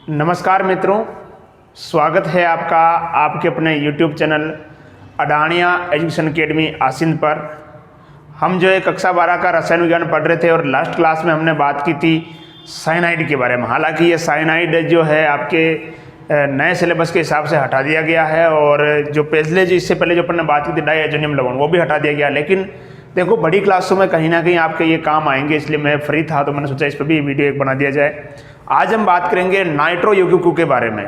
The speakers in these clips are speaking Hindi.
नमस्कार मित्रों, स्वागत है आपका आपके अपने YouTube channel Adaniya education academy Asind पर। हम जो है कक्षा 12 का रसायन विज्ञान पढ़ रहे थे और लास्ट क्लास में हमने बात की थी साइनाइड के बारे में। हालांकि ये साइनाइड जो है आपके नए सिलेबस के हिसाब से हटा दिया गया है और जो पहले जो इससे पहले जो अपन ने बात की थी डाइएजोनियम लवण वो भी हटा दिया गया। लेकिन देखो बड़ी क्लासों में कहीं ना कहीं आपके ये काम आएंगे, इसलिए मैं फ्री था तो मैंने सोचा इस पर भी वीडियो एक बना दिया जाए। आज हम बात करेंगे नाइट्रो यौगिकों के बारे में।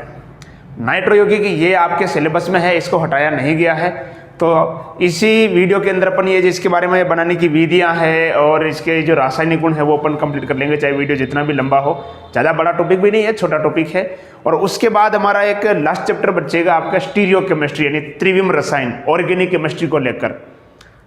नाइट्रो यौगिक ये आपके सिलेबस में है, इसको हटाया नहीं गया है। तो इसी वीडियो के अंदर अपन ये जिसके बारे में बनाने की विधियां हैं और इसके जो रासायनिक गुण है वो अपन कंप्लीट कर लेंगे, चाहे वीडियो जितना भी लंबा हो। ज़्यादा बड़ा टॉपिक भी नहीं है, छोटा टॉपिक है। और उसके बाद हमारा एक लास्ट चैप्टर बचेगा आपका स्टीरियो केमिस्ट्री यानी त्रिविम रसायन, ऑर्गेनिक केमिस्ट्री को लेकर।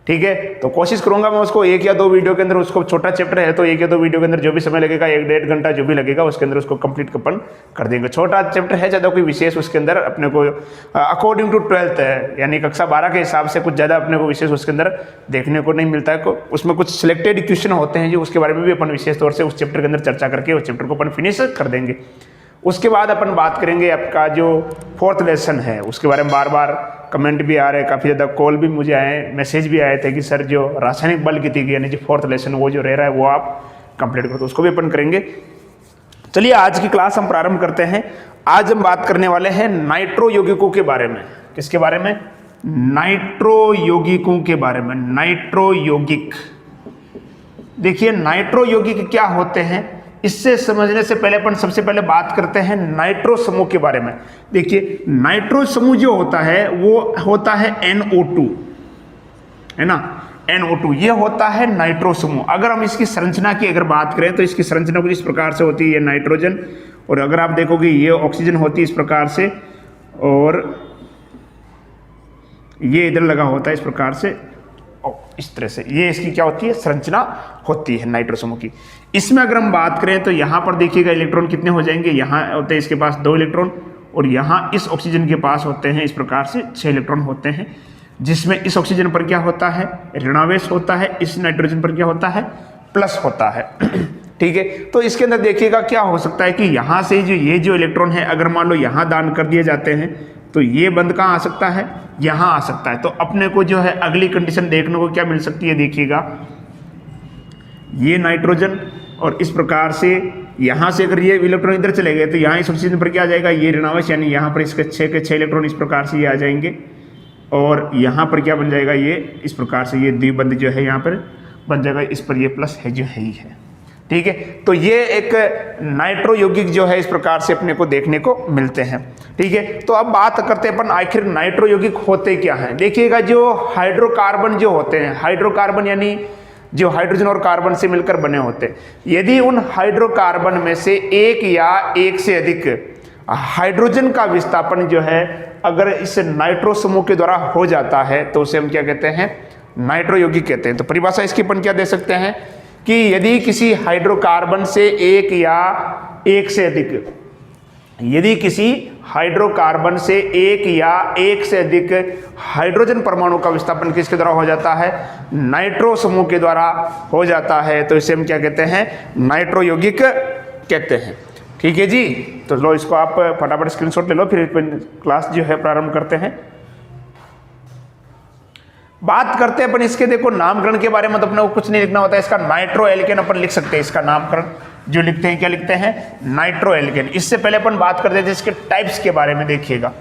ठीक है, तो कोशिश करूंगा मैं उसको एक या दो वीडियो के अंदर, उसको छोटा चैप्टर है तो एक या दो वीडियो के अंदर जो भी समय लगेगा 1-1.5 घंटा जो भी लगेगा उसके अंदर उसको कंप्लीट अपन कर देंगे। छोटा चैप्टर है, ज़्यादा कोई विशेष उसके अंदर अपने को अकॉर्डिंग टू 12th है, यानी कक्षा 12 के हिसाब से कुछ ज़्यादा अपने को विशेष उसके अंदर देखने को नहीं मिलता है। उसमें कुछ सिलेक्टेड क्वेश्चन होते हैं जो उसके बारे में भी अपन विशेष तौर से उस चैप्टर के अंदर चर्चा करके उस चैप्टर को अपन फिनिश कर देंगे। उसके बाद अपन बात करेंगे आपका जो 4th लेसन है, उसके बारे में बार बार कमेंट भी आ रहे हैं, काफ़ी ज़्यादा कॉल भी मुझे आए, मैसेज भी आए थे कि सर जो रासायनिक बल गतिकी यानी जो 4th लेसन वो जो रह रहा है वो आप कंप्लीट करो, तो उसको भी अपन करेंगे। चलिए आज की क्लास हम प्रारंभ करते हैं। आज हम बात करने वाले हैं नाइट्रो यौगिकों के बारे में। किसके बारे में? नाइट्रो यौगिकों के बारे में। नाइट्रो यौगिक, देखिए नाइट्रो यौगिक क्या होते हैं इससे समझने से पहले अपन सबसे पहले बात करते हैं नाइट्रो समूह के बारे में। देखिए नाइट्रो समूह जो होता है वो होता है NO2, है ना, NO2 ये होता है नाइट्रो समूह। अगर हम इसकी संरचना की अगर बात करें तो इसकी संरचना कुछ इस प्रकार से होती है, ये नाइट्रोजन, और अगर आप देखोगे ये ऑक्सीजन होती है इस प्रकार से, और ये इधर लगा होता है इस प्रकार से, इस तरह से ये इसकी क्या होती है, संरचना होती है नाइट्रो समूह की। इसमें अगर हम बात करें तो यहाँ पर देखिएगा इलेक्ट्रॉन कितने हो जाएंगे, यहाँ होते हैं इसके पास 2 इलेक्ट्रॉन और यहाँ इस ऑक्सीजन के पास होते हैं इस प्रकार से 6 इलेक्ट्रॉन होते हैं, जिसमें इस ऑक्सीजन पर क्या होता है, ऋणावेश होता है, इस नाइट्रोजन पर क्या होता है, प्लस होता है। ठीक है, तो इसके अंदर देखिएगा क्या हो सकता है कि यहाँ से जो ये जो इलेक्ट्रॉन है अगर मान लो यहाँ दान कर दिए जाते हैं तो ये बंद कहाँ आ सकता है, यहाँ आ सकता है। तो अपने को जो है अगली कंडीशन देखने को क्या मिल सकती है, देखिएगा ये नाइट्रोजन और इस प्रकार से यहाँ से अगर ये इलेक्ट्रॉन इधर चले गए तो यहाँ इस ऑक्सीजन पर क्या आ जाएगा, ये ऋणावेश, यानी यहाँ पर इसके 6 के 6 इलेक्ट्रॉन इस प्रकार से ये आ जाएंगे और यहाँ पर क्या बन जाएगा, ये इस प्रकार से ये द्विबंध जो है यहाँ पर बन जाएगा, इस पर ये प्लस है जो है ही है। ठीक है, तो ये एक नाइट्रो यौगिक जो है इस प्रकार से अपने को देखने को मिलते हैं। ठीक है, तो अब बात करते हैं अपन आखिर नाइट्रो यौगिक होते क्या हैं। देखिएगा जो हाइड्रोकार्बन जो होते हैं, हाइड्रोकार्बन यानी जो हाइड्रोजन और कार्बन से मिलकर बने होते हैं, यदि उन हाइड्रोकार्बन में से एक या एक से अधिक हाइड्रोजन का विस्थापन जो है अगर इस नाइट्रो समूह के द्वारा हो जाता है तो उसे हम क्या कहते हैं, नाइट्रो यौगिक कहते हैं। तो परिभाषा इसकी अपन क्या दे सकते हैं कि यदि किसी हाइड्रोकार्बन से एक या एक से अधिक, यदि किसी हाइड्रोकार्बन से एक या एक से अधिक हाइड्रोजन परमाणु का विस्थापन किसके द्वारा हो जाता है, नाइट्रो समूह के द्वारा हो जाता है, तो इसे हम क्या कहते हैं, नाइट्रो यौगिक कहते हैं। ठीक है जी, तो लो इसको आप फटाफट स्क्रीनशॉट ले लो, फिर क्लास जो है प्रारंभ करते हैं। बात करते हैं अपन इसके, देखो नामकरण के बारे में तो अपने को कुछ नहीं लिखना होता है। इसका नाइट्रो एल्केन अपन लिख सकते हैं, इसका नामकरण जो लिखते हैं क्या लिखते हैं, नाइट्रो एल्केन। इससे पहले अपन बात करते थे इसके टाइप्स के बारे में। देखिएगा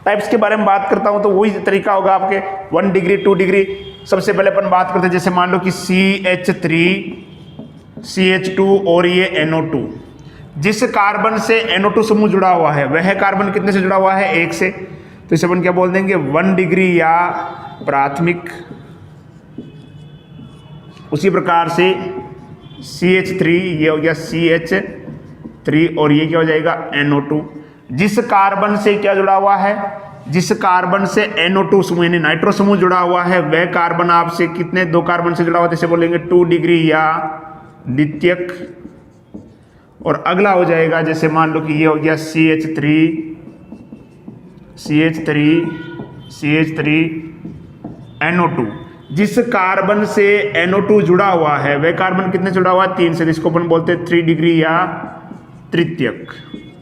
टाइप्स के बारे में बात करता हूं तो वही तरीका होगा आपके 1 डिग्री 2 डिग्री। सबसे पहले अपन बात करते हैं जैसे मान लो कि CH3 CH2 और ये NO2, जिस कार्बन से NO2 समूह जुड़ा हुआ है वह कार्बन कितने से जुड़ा हुआ है, 1 से, तो इसे अपन क्या बोल देंगे, 1 डिग्री या प्राथमिक। उसी प्रकार से CH3 ये हो गया CH3 और ये क्या हो जाएगा, NO2। जिस कार्बन से क्या जुड़ा हुआ है, जिस कार्बन से NO2 समूह यानी नाइट्रो समूह जुड़ा हुआ है वह कार्बन आपसे कितने, 2 कार्बन से जुड़ा हुआ है, इसे बोलेंगे 2 डिग्री या द्वितीयक। और अगला हो जाएगा जैसे मान लो कि ये हो गया CH3 NO2। जिस कार्बन से NO2 जुड़ा हुआ है वह कार्बन कितने जुड़ा हुआ है, 3 से, इसको अपन बोलते हैं 3 डिग्री या तृतीयक।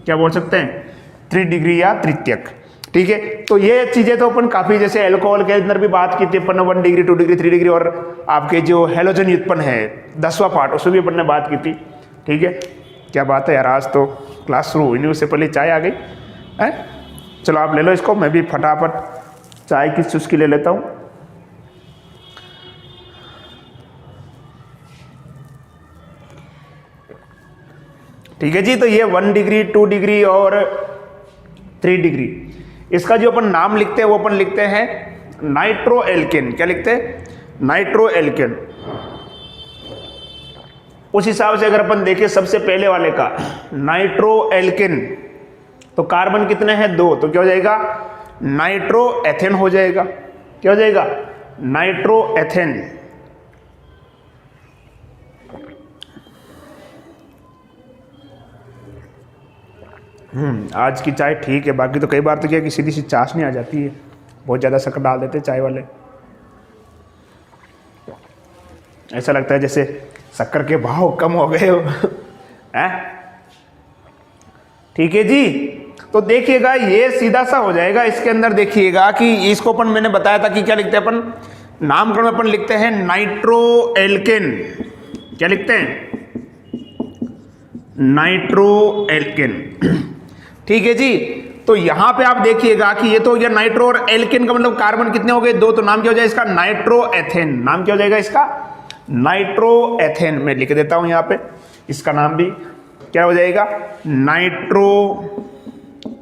क्या बोल सकते हैं, 3 डिग्री या तृतीयक। ठीक है, तो ये चीजें तो अपन काफी, जैसे एल्कोहल के अंदर भी बात की थी अपन, 1 डिग्री 2 डिग्री 3 डिग्री, और आपके जो हेलोजन उत्पन्न है 10वां पार्ट, उसमें भी अपन ने बात की थी। ठीक है, क्या बात है यार, आज तो क्लास शुरू हुई उससे पहले चाय आ गई है। चलो आप ले लो इसको, मैं भी फटाफट चाय की चुस्की ले लेता हूँ। ठीक है जी, तो ये 1 डिग्री 2 डिग्री और 3 डिग्री, इसका जो अपन नाम लिखते हैं वो अपन लिखते हैं नाइट्रो एल्केन। क्या लिखते हैं, नाइट्रो एल्केन। उस हिसाब से अगर अपन देखें सबसे पहले वाले का नाइट्रो एल्केन, तो कार्बन कितने हैं, 2, तो क्या हो जाएगा, नाइट्रो एथेन हो जाएगा। क्या हो जाएगा, नाइट्रो एथेन। आज की चाय ठीक है, बाकी तो कई बार तो क्या कि सीधी सी चाशनी आ जाती है, बहुत ज़्यादा शक्कर डाल देते चाय वाले, ऐसा लगता है जैसे शक्कर के भाव कम हो गए हो हैं। ठीक है जी, तो देखिएगा ये सीधा सा हो जाएगा। इसके अंदर देखिएगा कि इसको अपन, मैंने बताया था कि क्या लिखते हैं अपन, नामकरण में अपन लिखते हैं नाइट्रो एल्केन। क्या लिखते हैं, नाइट्रो एल्केन। ठीक है जी, तो यहां पे आप देखिएगा कि ये तो ये नाइट्रो और एल्केन का मतलब कार्बन कितने हो गए, 2, तो नाम क्या हो जाएगा इसका, नाइट्रो एथेन। नाम क्या हो जाएगा इसका, नाइट्रो एथेन। मैं लिख देता हूं यहां पे, इसका नाम भी क्या हो जाएगा, नाइट्रो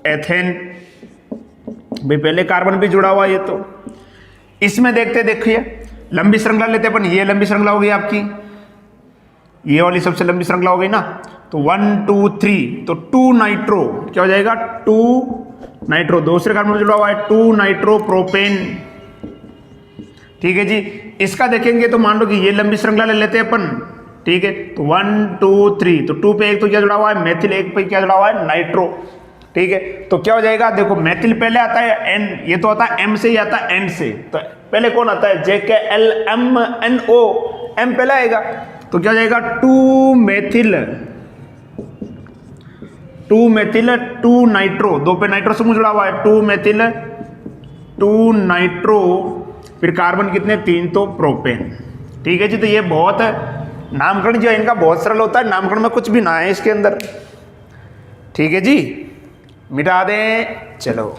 एथेन। भाई पहले कार्बन भी जुड़ा हुआ, ये तो इसमें देखिए लंबी श्रृंखला लेते अपन, ये लंबी श्रृंखला हो गई आपकी, ये वाली सबसे लंबी श्रृंखला हो गई ना, तो 1 2 3, तो 2 नाइट्रो क्या हो जाएगा, 2 नाइट्रो, दूसरे कार्बन में जुड़ा हुआ है 2 नाइट्रो प्रोपेन। ठीक है जी, इसका देखेंगे तो मान लो कि ये लंबी श्रृंखला ले लेते हैं अपन। ठीक है, तो 1 2 3, तो 2 पे एक तो क्या जुड़ा हुआ है, मेथिल, एक पे क्या जुड़ा हुआ है, नाइट्रो। ठीक है, तो क्या हो जाएगा, देखो मेथिल पहले आता है एन, ये तो आता है एम से, ही आता है एन से, तो पहले कौन आता है, JKLMNO, एम पहले आएगा, तो क्या हो जाएगा 2 मेथिल 2 नाइट्रो, 2 पे नाइट्रो समूह जुड़ा हुआ है, 2 मेथिल 2 नाइट्रो, फिर कार्बन कितने, 3, तो प्रोपेन। ठीक है जी, तो ये बहुत नामकरण जो है इनका बहुत सरल होता है, नामकरण में कुछ भी ना है इसके अंदर। ठीक है जी, मिटा दें। चलो,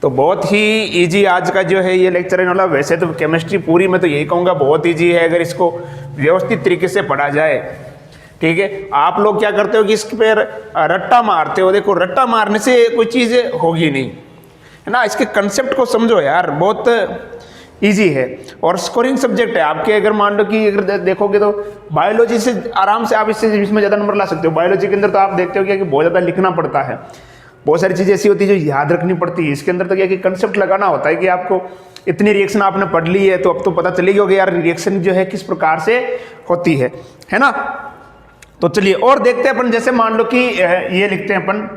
तो बहुत ही इजी आज का जो है ये लेक्चर है, मतलब वैसे तो केमिस्ट्री पूरी मैं तो यही कहूँगा बहुत इजी है अगर इसको व्यवस्थित तरीके से पढ़ा जाए। ठीक है, आप लोग क्या करते हो कि इस पर रट्टा मारते हो, देखो रट्टा मारने से कोई चीज़ होगी नहीं, है ना। इसके कंसेप्ट को समझो यार, बहुत इजी है और स्कोरिंग सब्जेक्ट है आपके। अगर मान लो कि अगर देखोगे तो बायोलॉजी से आराम से आप इसमें ज़्यादा नंबर ला सकते हो। बायोलॉजी के अंदर तो आप देखते हो क्या कि बहुत ज़्यादा लिखना पड़ता है, बहुत सारी चीज़ें ऐसी होती है जो याद रखनी पड़ती है। इसके अंदर तो क्या कि कंसेप्ट लगाना होता है कि आपको इतनी रिएक्शन आपने पढ़ ली है तो अब तो पता चलेगी होगी यार रिएक्शन जो है किस प्रकार से होती है ना। तो चलिए और देखते हैं अपन, जैसे मान लो कि ये लिखते हैं अपन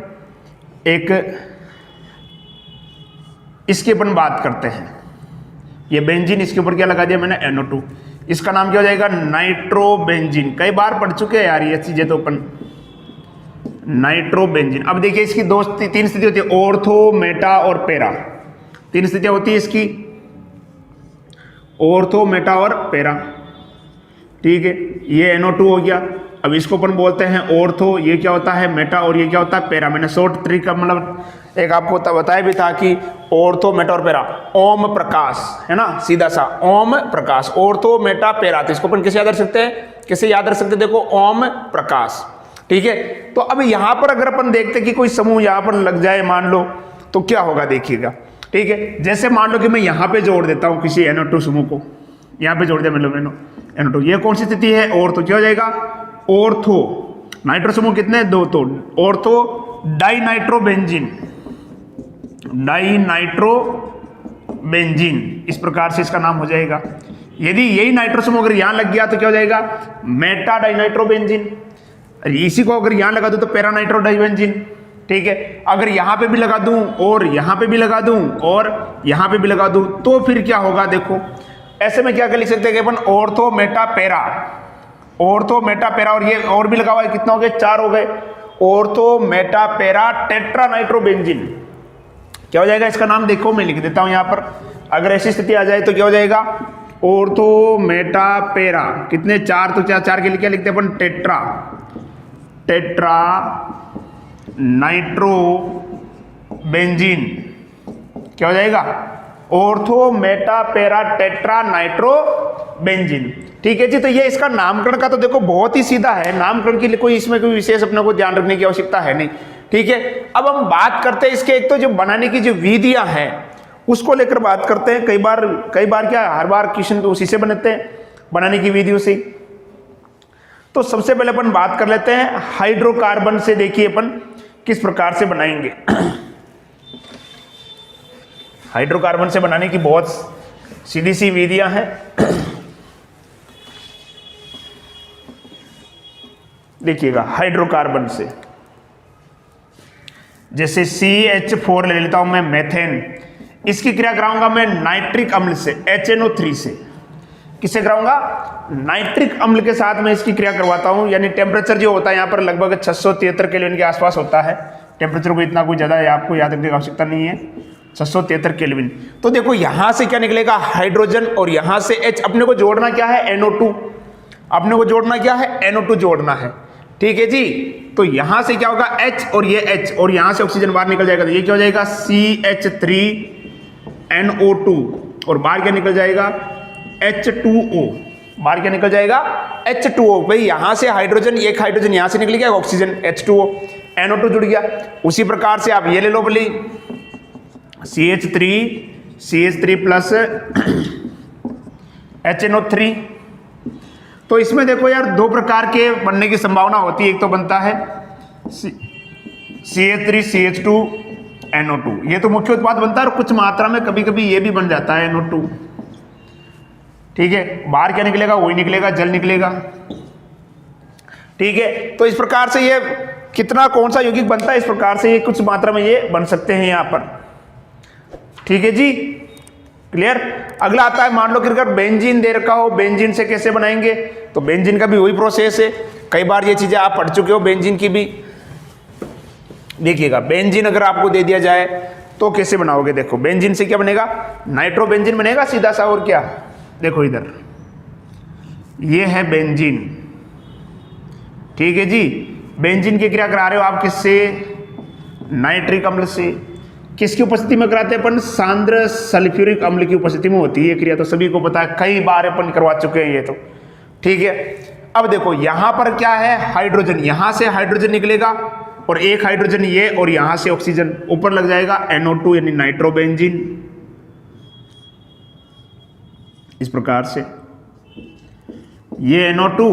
एक, इसकी अपन बात करते हैं, ये बेंजीन, इसके ऊपर क्या लगा दिया मैंने, NO2, इसका नाम क्या हो जाएगा, नाइट्रोबेंजीन। कई बार पढ़ चुके हैं यार ये चीजें तो अपन, नाइट्रोबेंजीन। अब देखिए इसकी 3 स्थिति होती है, ऑर्थो, मेटा और पैरा। 3 स्थितियां होती है इसकी, ऑर्थो, मेटा और पैरा। ठीक है, ये NO2 हो गया। अब इसको अपन बोलते हैं ऑर्थो, ये क्या होता है मेटा, और ये क्या होता है पैरा। मैंने शॉर्ट ट्रिक का मतलब एक आपको बताया भी था कि ऑर्थो, मेटा और पैरा, ओम प्रकाश, है ना, सीधा सा Om Prakash, ortho, meta, para. तो इसको अपन कैसे याद रख सकते हैं, कैसे याद रख सकते हैं, देखो ओम प्रकाश। ठीक है, तो अब यहां पर अगर अपन देखते कि कोई समूह यहां पर लग जाए मान लो, तो क्या होगा देखिएगा। ठीक है, जैसे मान लो कि मैं यहां पे जोड़ देता हूं किसी NO2 समूह को, यहां पे जोड़ दिया मैंने NO2, ये कौन सी स्थिति है, ऑर्थो। क्या हो जाएगा, ऑर्थो, नाइट्रो समूह कितने, 2, तो ऑर्थो डाइनाइट्रोबेंजीन, डाइनाइट्रोबेंजीन, इस प्रकार से इसका नाम हो जाएगा। यदि यही नाइट्रो समूह अगर यहां लग गया तो क्या हो जाएगा, मेटा डाइनाइट्रोबेंजीन। इसी को अगर यहां लगा दूं तो पैरा नाइट्रोडाइबेंजीन। ठीक है, अगर यहां पे भी लगा दूं और यहां पे भी लगा दूं और यहां पे भी लगा दूं तो फिर क्या होगा, देखो ऐसे में क्या कर लिख सकते हैं कि अपन ortho, meta, para, ortho, meta, para, और ये और भी लगा हुआ है, कितना हो गए, 4 हो गए, ortho meta para tetra nitrobenzene. क्या हो जाएगा इसका नाम, देखो मैं लिख देता हूं यहां पर। अगर ऐसी स्थिति आ जाए तो क्या हो जाएगा, ऑर्थो मेटा पैरा, कितने 4, तो चार के लिए क्या लिखते हैं अपन, टेट्रा, टेट्रा नाइट्रोबेंजीन। क्या हो जाएगा, ortho meta para tetra nitrobenzene. ठीक है जी। तो ये इसका नामकरण का तो देखो बहुत ही सीधा है, नामकरण के लिए कोई इसमें कोई विशेष अपने को ध्यान रखने की आवश्यकता है नहीं। ठीक है, अब हम बात करते हैं इसके एक तो जो बनाने की जो विधियां हैं उसको लेकर बात करते हैं। कई बार क्या, हर बार क्वेश्चन तो उसी से बनते हैं, बनाने की विधियों से। तो सबसे पहले अपन बात कर लेते हैं हाइड्रोकार्बन से। देखिए अपन किस प्रकार से बनाएंगे। हाइड्रोकार्बन से बनाने की बहुत सीधी सी विधियां हैं। देखिएगा हाइड्रोकार्बन से, जैसे CH4 ले लेता हूं मैं, मेथेन, इसकी क्रिया कराऊंगा मैं नाइट्रिक अम्ल से, HNO3 से। किससे कराऊंगा, नाइट्रिक अम्ल के साथ में इसकी क्रिया करवाता हूं। यानी टेम्परेचर जो होता है यहाँ पर लगभग 673 केल्विन के आसपास होता है। टेम्परेचर को इतना कोई ज्यादा है आपको याद रखने की आवश्यकता नहीं है, 673 केल्विन। तो देखो यहां से क्या निकलेगा, हाइड्रोजन, और यहां से H। अपने को जोड़ना क्या है, NO2। अपने को जोड़ना क्या है, NO2 जोड़ना है। ठीक है जी। तो यहां से क्या होगा, H और ये H, और यहां से ऑक्सीजन बाहर निकल जाएगा। तो ये क्या हो जाएगा, CH3NO2, और बाहर क्या निकल जाएगा, H2O। बाहर क्या निकल जाएगा, H2O। भाई यहां से हाइड्रोजन, एक हाइड्रोजन यहां से निकल गया, ऑक्सीजन H2O, NO2 जुड़ गया। उसी प्रकार से आप ये ले लो बोली, CH3 प्लस HNO3। तो इसमें देखो यार दो प्रकार के बनने की संभावना होती है। एक तो बनता है CH3CH2NO2, ये तो मुख्य उत्पाद बनता है, और कुछ मात्रा में कभी कभी ये भी बन जाता है NO2। ठीक है, बाहर क्या निकलेगा, वही निकलेगा, जल निकलेगा। ठीक है, तो इस प्रकार से ये कितना कौन सा यौगिक बनता है, इस प्रकार से ये कुछ मात्रा में ये बन सकते हैं यहां पर। ठीक है जी, क्लियर। अगला आता है, मान लो कि अगर बेंजीन दे रखा हो, बेंजीन से कैसे बनाएंगे, तो बेंजीन का भी वही प्रोसेस है। कई बार ये चीजें आप पढ़ चुके हो बेंजीन की भी। देखिएगा बेंजीन अगर आपको दे दिया जाए तो कैसे बनाओगे, देखो बेंजीन से क्या बनेगा, नाइट्रोबेंजीन बनेगा सीधा सा। और क्या, देखो इधर ये है बेंजीन। ठीक है जी, बेंजीन की क्रिया करा रहे हो आप किससे, नाइट्रिक अम्ल से। किसकी उपस्थिति में कराते हैं अपन, सांद्र सल्फ्यूरिक अम्ल की उपस्थिति में होती है ये क्रिया, तो सभी को पता है, कई बार अपन करवा चुके हैं ये तो। ठीक है, अब देखो यहां पर क्या है, हाइड्रोजन, यहां से हाइड्रोजन निकलेगा, और एक हाइड्रोजन ये, और यहां से ऑक्सीजन ऊपर लग जाएगा, NO2 यानी नाइट्रोबेंजीन। इस प्रकार से ये NO2,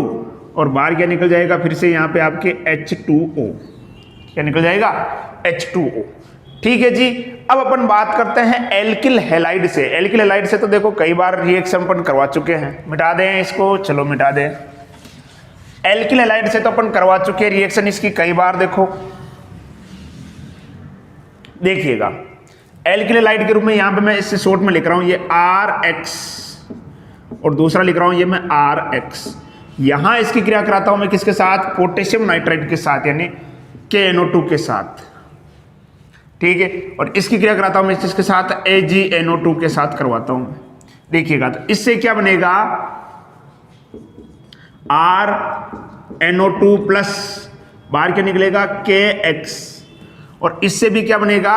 और बाहर क्या निकल जाएगा, फिर से यहां पे आपके H2O। क्या निकल जाएगा, H2O। ठीक है जी। अब अपन बात करते हैं एल्किल हैलाइड से। एल्किल हैलाइड से तो देखो कई बार रिएक्शन अपन करवा चुके हैं, मिटा दें इसको, चलो मिटा दें। एल्किल हैलाइड से तो अपन करवा चुके हैं रिएक्शन इसकी कई बार। देखो देखिएगा, एल्किल हैलाइड के रूप में यहां पे मैं इससे शॉर्ट में लिख रहा हूं ये RX, और दूसरा लिख रहा हूं ये मैं RX। यहां इसकी क्रिया कराता हूं मैं किसके साथ, पोटेशियम नाइट्राइड के साथ, यानी KNO2 के साथ। ठीक है, और इसकी क्रिया कराता हूं मैं इसके साथ, AgNO2 के साथ करवाता हूं। देखिएगा तो इससे क्या बनेगा, RNO2 प्लस, बाहर क्या निकलेगा, KX, और इससे भी क्या बनेगा,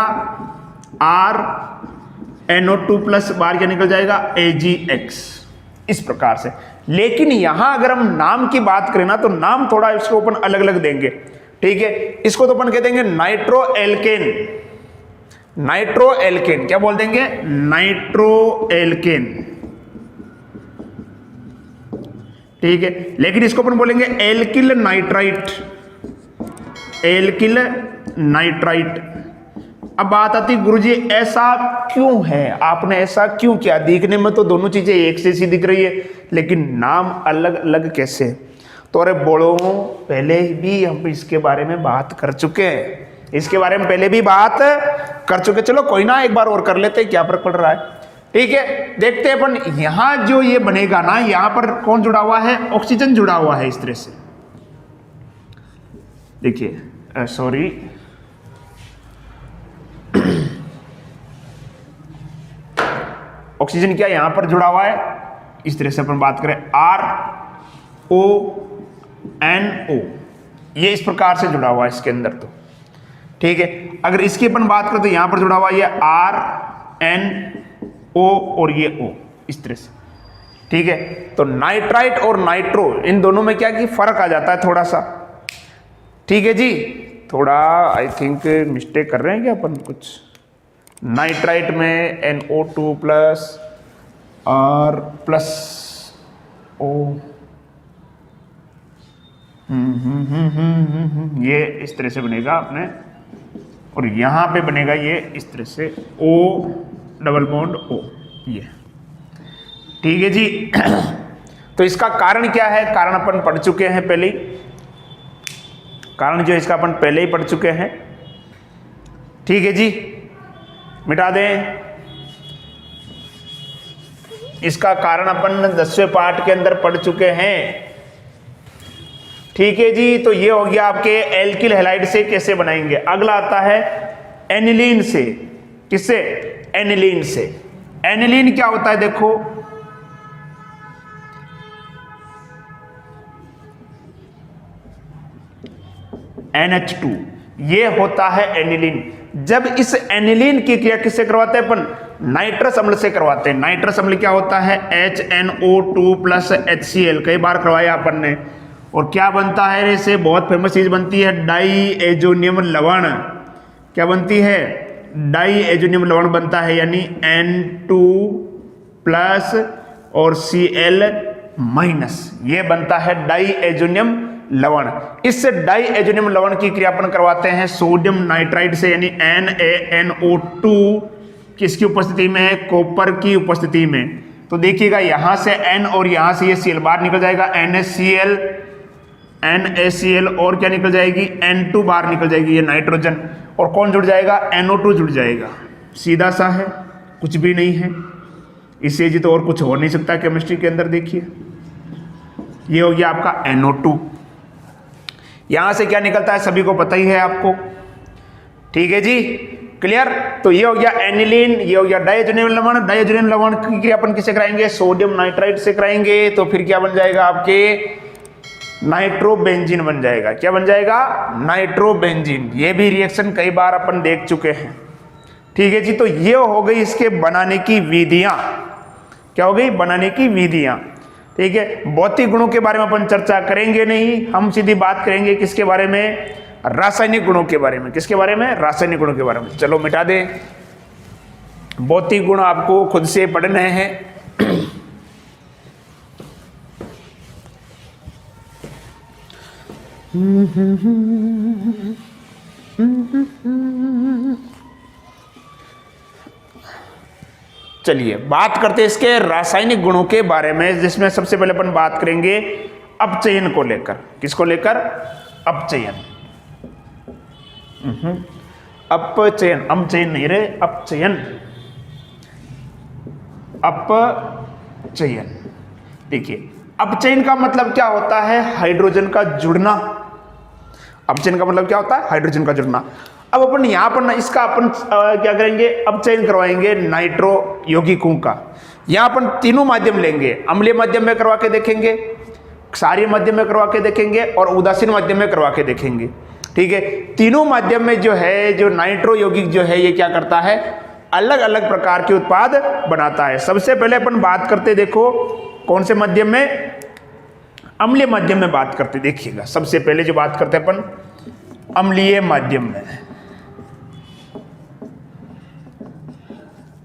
RNO2 प्लस, बाहर क्या निकल जाएगा, AgX। इस प्रकार से। लेकिन यहां अगर हम नाम की बात करें ना, तो नाम थोड़ा इसको अपन अलग अलग देंगे। ठीक है, इसको तो अपन कह देंगे नाइट्रो एल्केन। नाइट्रो एल्केन, क्या बोल देंगे, नाइट्रो एल्केन। ठीक है, लेकिन इसको अपन बोलेंगे एल्किल नाइट्राइट। Alkyl nitrite. अब बात आती गुरुजी ऐसा क्यों है, आपने ऐसा क्यों किया, देखने में तो दोनों चीजें एक जैसी दिख रही है, लेकिन नाम अलग अलग कैसे। तो अरे बोलो, पहले भी हम इसके बारे में बात कर चुके हैं, इसके बारे में पहले भी बात कर चुके। चलो कोई ना, एक बार और कर लेते हैं, क्या फर्क पड़ रहा है। ठीक है, देखते हैं अपन यहां जो ये बनेगा ना, यहां पर कौन जुड़ा हुआ है, ऑक्सीजन जुड़ा हुआ है इस तरह से। देखिए सॉरी, ऑक्सीजन क्या यहां पर जुड़ा हुआ है, इस तरह से अपन बात करें RONO, ये इस प्रकार से जुड़ा हुआ है इसके अंदर। तो ठीक है, अगर इसकी अपन बात करें तो यहां पर जुड़ा हुआ ये RNO और ये O, इस तरह से। ठीक है, तो नाइट्राइट और नाइट्रो इन दोनों में क्या कि फर्क आ जाता है थोड़ा सा। ठीक है जी, थोड़ा आई थिंक मिस्टेक कर रहे हैं क्या अपन कुछ। नाइट्राइट में NO2 plus R plus O, ये इस तरह से बनेगा अपने, और यहां पे बनेगा ये इस तरह से O डबल बॉन्ड O, ये। ठीक है जी। तो इसका कारण क्या है, कारण अपन पढ़ चुके हैं पहले ही, कारण जो इसका अपन पहले ही पढ़ चुके हैं। ठीक है जी, मिटा दें। इसका कारण अपन 10वें पार्ट के अंदर पढ़ चुके हैं। ठीक है जी, तो ये हो गया आपके एल्किल हैलाइड से कैसे बनाएंगे। अगला आता है एनिलीन से। किससे? एनिलीन से। एनिलीन क्या होता है देखो, NH2, ये होता है एनिलीन। जब इस एनिलीन की क्रिया किससे करवाते हैं अपन? नाइट्रस अम्ल से करवाते हैं। नाइट्रस अम्ल क्या होता है? HNO2 प्लस HCl, कई बार करवाया अपन ने। और क्या बनता है इससे? बहुत फेमस चीज बनती है, डाई एजोनियम लवण। क्या बनती है? डाई एजोनियम लवण बनता है, यानी N2 प्लस और Cl माइनस, ये बनता है डाई एजोनियम लवण। इस डाई एजोनियम लवण की क्रिया अपन करवाते हैं सोडियम नाइट्राइड से, यानी NaNO2 किसकी उपस्थिति में है? कॉपर की उपस्थिति में। तो देखिएगा यहां से N और यहां से ये Cl बाहर निकल जाएगा, NaCl और क्या निकल जाएगी? N2 बाहर निकल जाएगी, ये नाइट्रोजन। और कौन जुड़ जाएगा? NO2 जुड़ जाएगा। सीधा सा है, कुछ भी नहीं है, इससे जी तो और कुछ हो नहीं सकता केमिस्ट्री के अंदर। देखिए ये हो गया आपका NO2। यहां से क्या निकलता है सभी को पता ही है आपको। ठीक है जी, क्लियर। तो ये हो गया एनिलीन, ये हो गया डाइएजोनियम लवण। डाइएजोनियम लवण की क्रिया अपन किससे कराएंगे? सोडियम नाइट्राइड से कराएंगे। तो फिर क्या बन जाएगा आपके? नाइट्रोबेंजीन बन जाएगा। क्या बन जाएगा? नाइट्रोबेंजीन। ये भी रिएक्शन कई बार अपन देख चुके हैं। ठीक है जी, तो ये हो गई इसके बनाने की विधियां। क्या हो गई? बनाने की विधियां। ठीक है, भौतिक गुणों के बारे में अपन चर्चा करेंगे नहीं, हम सीधी बात करेंगे किसके बारे में? रासायनिक गुणों के बारे में। किसके बारे में? रासायनिक गुणों के बारे में। चलो मिटा दे, भौतिक गुण आपको खुद से पढ़ने हैं। चलिए बात करते हैं इसके रासायनिक गुणों के बारे में, जिसमें सबसे पहले अपन बात करेंगे अपचयन को लेकर। किसको लेकर? अपचयन। अपचयन, अमचयन नहीं रे, अपचयन। अपचयन। देखिए अपचयन का मतलब क्या होता है? हाइड्रोजन का जुड़ना। अपचयन का मतलब क्या होता है? हाइड्रोजन का जुड़ना। अब अपन यहां पर ना इसका अपन क्या करेंगे? अपचयन करवाएंगे नाइट्रो यौगिकों का। यहां अपन तीनों माध्यम लेंगे, अम्लीय माध्यम में करवा के देखेंगे, क्षारीय माध्यम में करवा के देखेंगे और उदासीन माध्यम में करवा के देखेंगे। ठीक है, तीनों माध्यम में जो है, जो नाइट्रो यौगिक जो है, ये क्या करता है? अलग अलग प्रकार के उत्पाद बनाता है। सबसे पहले अपन बात करते, देखो कौन से माध्यम में? अम्लीय माध्यम में बात करते। देखिएगा सबसे पहले जो बात करते हैं अपन अम्लीय माध्यम में।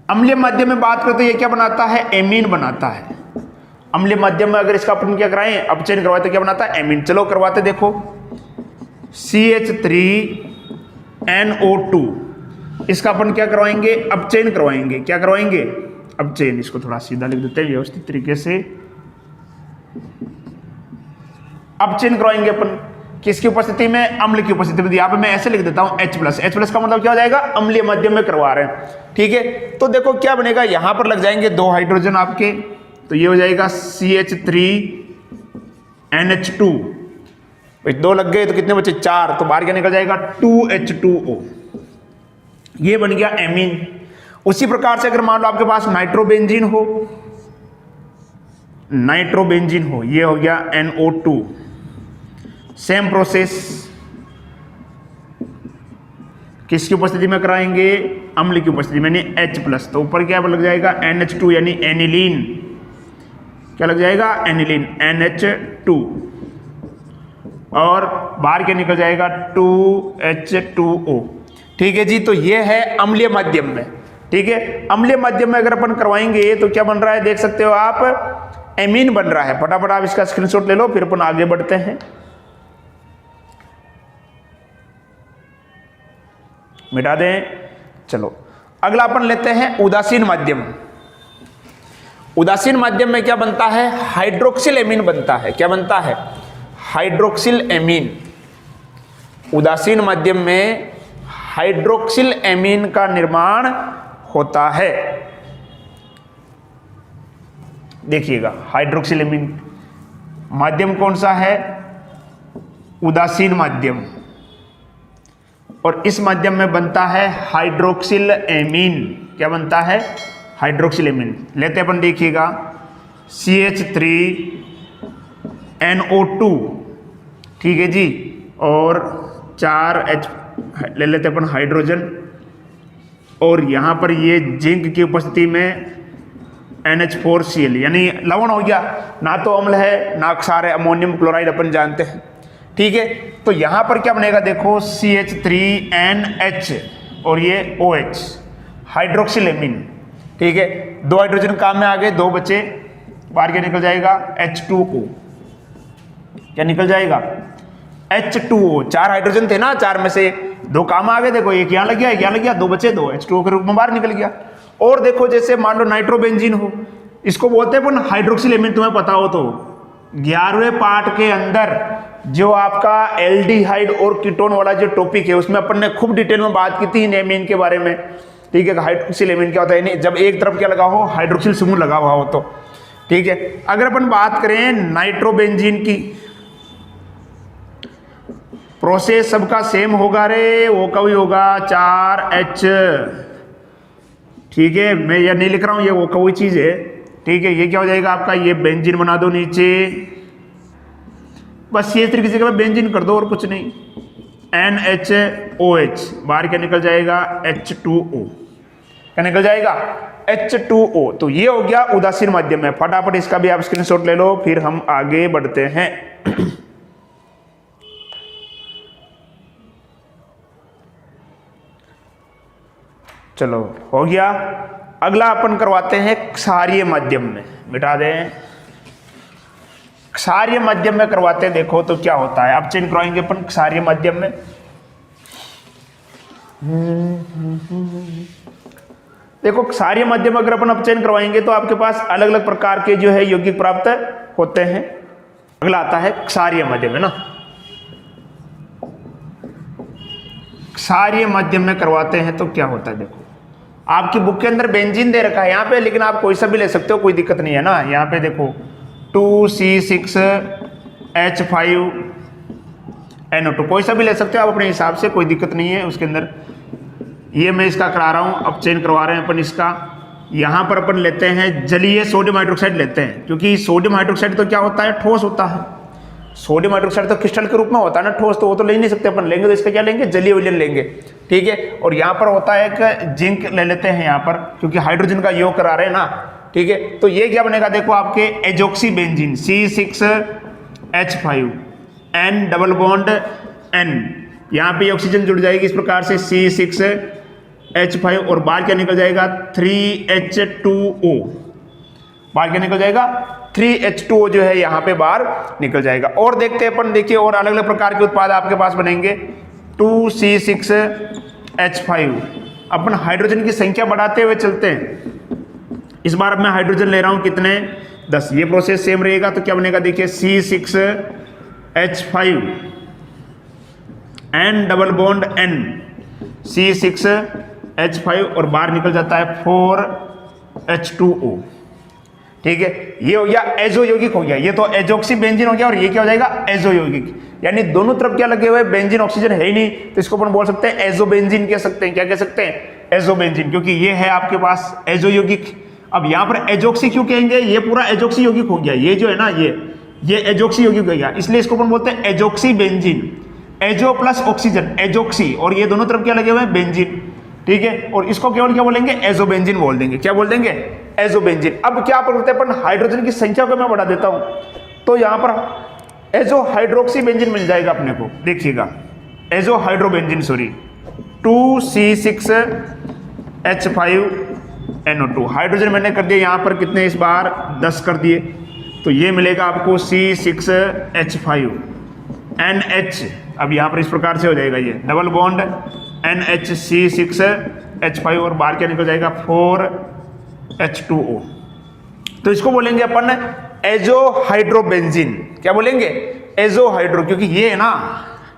अम्लीय माध्यम में बात करते ये क्या बनाता है? एमीन बनाता है। अम्लीय माध्यम में अगर इसका अपन क्या कराएं? अपचयन करवाए तो क्या बनाता है? एमीन। चलो करवाते, देखो CH3NO2, इसका अपन क्या करवाएंगे? अपचयन करवाएंगे। क्या करवाएंगे? अपचयन। इसको थोड़ा सीधा लिख देते हैं व्यवस्थित तरीके से। अपचयन करवाएंगे अपन किसकी उपस्थिति में? अम्ल की उपस्थिति में। यहाँ पे मैं ऐसे लिख देता हूं H+। H+ का मतलब क्या हो जाएगा? अम्लीय माध्यम में करवा रहे हैं। ठीक है, तो देखो क्या बनेगा? यहां पर लग जाएंगे 2 हाइड्रोजन आपके, तो ये हो जाएगा CH3NH2। भाई 2 लग गए तो कितने बचे 4, तो बाहर क्या निकल जाएगा 2H2O, ये बन गया एमीन। उसी प्रकार से अगर मान लो आपके पास नाइट्रोबेंजीन हो, नाइट्रोबेंजीन हो, ये हो गया NO2, सेम प्रोसेस किसकी उपस्थिति में कराएंगे, अम्ल की उपस्थिति में, यानी H+, तो ऊपर क्या लग जाएगा NH2 यानी एनिलीन, क्या लग जाएगा एनिलीन NH2, और बाहर क्या निकल जाएगा 2H2O। ठीक है जी, तो ये है अम्लीय माध्यम में। ठीक है, अम्लीय माध्यम में अगर अपन करवाएंगे तो क्या बन रहा है, देख सकते हो आप, एमीन बन रहा है। फटाफट आप इसका स्क्रीनशॉट ले लो, फिर अपन आगे बढ़ते हैं। मिटा दें, चलो अगला अपन लेते हैं उदासीन माध्यम। उदासीन माध्यम में क्या बनता है, हाइड्रोक्सिल एमीन बनता है। क्या बनता है, हाइड्रोक्सिल एमीन। उदासीन माध्यम में हाइड्रोक्सिल एमीन का निर्माण होता है। देखिएगा, हाइड्रोक्सिल एमीन माध्यम कौन सा है, उदासीन माध्यम, और इस माध्यम में बनता है हाइड्रोक्सिल एमीन। क्या बनता है, हाइड्रोक्सिल एमीन। लेते अपन, देखिएगा CH3NO2, ठीक है जी, और 4H ले लेते अपन हाइड्रोजन, और यहां पर ये जिंक की उपस्थिति में NH4Cl, यानी लवण हो गया, ना तो अम्ल है ना क्षार है, अमोनियम क्लोराइड अपन जानते हैं। ठीक है, तो यहां पर क्या बनेगा, देखो CH3NH और ये OH, हाइड्रोक्सिल एमीन। ठीक है, 2 हाइड्रोजन काम में आ गए, 2 बचे, बाहर क्या निकल जाएगा H2O। क्या निकल जाएगा H2O। 4 हाइड्रोजन थे ना, 4 में से 2 काम आ गए, देखो एक यहां लग गया, एक यहां लग गया, 2 बचे, 2 H2O के रूप में बाहर निकल गया। और देखो जैसे मान लो नाइट्रोबेंजीन हो, इसको बोलते हैं अपन हाइड्रोक्सिल एमीन, तुम्हें पता हो तो 11वें पार्ट के अंदर जो आपका एल्डिहाइड और कीटोन वाला जो टॉपिक है उसमें अपन ने खूब डिटेल में बात की थी एमीन के बारे में। ठीक है, हाइड्रोक्सिल एमीन क्या होता है, नहीं जब एक तरफ क्या लगा हो, हाइड्रोक्सिल समूह लगा हुआ हो तो। ठीक है, अगर अपन बात करें नाइट्रोबेंजीन की, प्रोसेस सबका सेम होगा रे, वो कभी होगा 4H। ठीक है, मैं ये नहीं लिख रहा हूं, ये वो कोई चीज है। ठीक है, ये क्या हो जाएगा आपका, ये बेंजीन बना दो नीचे, बस ये तरीके से बेंजीन कर दो और कुछ नहीं, NHOH, बाहर क्या निकल जाएगा H2O। क्या निकल जाएगा H2O। तो ये हो गया उदासीन माध्यम में। फटाफट इसका भी आप स्क्रीनशॉट ले लो, फिर हम आगे बढ़ते हैं। चलो हो गया। अगला अपन करवाते हैं क्षारीय माध्यम में, मिटा दें, क्षारीय माध्यम में करवाते हैं। देखो तो क्या होता है, अब चेंज करवाएंगे अपन क्षारीय माध्यम में। देखो क्षारीय माध्यम अगर अपन अपचयन करवाएंगे तो आपके पास अलग अलग प्रकार के जो है यौगिक प्राप्त होते हैं। अगला आता है क्षारीय माध्यम, है ना। क्षारीय माध्यम में करवाते हैं तो क्या होता है, देखो आपकी बुक के अंदर बेंजीन दे रखा है यहाँ पे, लेकिन आप कोई सा भी ले सकते हो, कोई दिक्कत नहीं है ना। यहाँ पे देखो 2C6H5NO2, कोई सा भी ले सकते हो आप अपने हिसाब से, कोई दिक्कत नहीं है उसके अंदर। ये मैं इसका करा रहा हूँ, अब चेंज करवा रहे हैं अपन इसका। यहाँ पर अपन लेते हैं जलीय सोडियम हाइड्रोक्साइड लेते हैं, क्योंकि सोडियम हाइड्रोक्साइड तो क्या होता है, ठोस होता है। सोडियम हाइड्रोक्साइड तो क्रिस्टल के रूप में होता है ना, ठोस, तो वो तो ले नहीं सकते अपन। लेंगे तो इसका क्या लेंगे, जलीय विलयन लेंगे। ठीक है, और यहाँ पर होता है एक जिंक ले लेते हैं यहाँ पर, क्योंकि हाइड्रोजन का योग करा रहे हैं ना। ठीक है, तो ये क्या बनेगा, देखो आपके azoxy benzene C6H5N double bond N, यहाँ पे ऑक्सीजन जुड़ जाएगी इस प्रकार से C6H5, और बाहर क्या निकल जाएगा 3H2O। बाहर क्या निकल जाएगा 3H2O जो है यहाँ पे बाहर निकल जाएगा। और देखते हैं अपन, देखिए और अलग अलग प्रकार के उत्पाद आपके पास बनेंगे। 2C6H5, अपन हाइड्रोजन की संख्या बढ़ाते हुए चलते हैं। इस बार अब मैं हाइड्रोजन ले रहा हूं कितने, 10। ये प्रोसेस सेम रहेगा तो क्या बनेगा, देखिए C6H5N double bond N, C6H5, और बाहर निकल जाता है 4H2O। ठीक है, ये हो गया एजो यौगिक हो गया, ये तो एजोक्सी बेंजीन हो गया, और ये क्या हो जाएगा एजो यौगिक। यानी दोनों तरफ क्या लगे हुए, बेंजीन ऑक्सीजन है ही नहीं, तो इसको अपन बोल सकते हैं एजोबेंजीन कह सकते हैं। क्या कह सकते हैं, एजोबेंजीन, क्योंकि ये है आपके पास एजो यौगिक। अब यहां पर एजोक्सी क्यों कहेंगे, ये पूरा एजोक्सी यौगिक हो गया, ये जो है ना ये एजोक्सी यौगिक हो गया, इसलिए इसको अपन बोलते हैं एजोक्सी बेंजीन। एजो प्लस ऑक्सीजन एजोक्सी, और ये दोनों तरफ क्या लगे हुए हैं, बेंजीन, ठीक है। और इसको केवल क्या बोलेंगे, एजोबेंजीन बोल देंगे। क्या बोल देंगे, एजोबेंजीन। अब क्या करते हैं अपन, हाइड्रोजन की संख्या को मैं बढ़ा देता हूं, तो यहां पर एजो हाइड्रोक्सी बेंजीन मिल जाएगा अपने को। देखिएगा, एजो हाइड्रोबेंजीन सॉरी 2C6H5NO2। हाइड्रोजन मैंने कर दिया यहां पर कितने, इस बार 10 कर दिए, तो ये मिलेगा आपको C6H5NH। अब यहां पर इस प्रकार से हो जाएगा, ये डबल बॉन्ड NHC6H5 और बाहर क्या निकल जाएगा 4H2O। तो इसको बोलेंगे अपन एजो हाइड्रोबेंजीन। क्या बोलेंगे, एजो हाइड्रो, क्योंकि ये है ना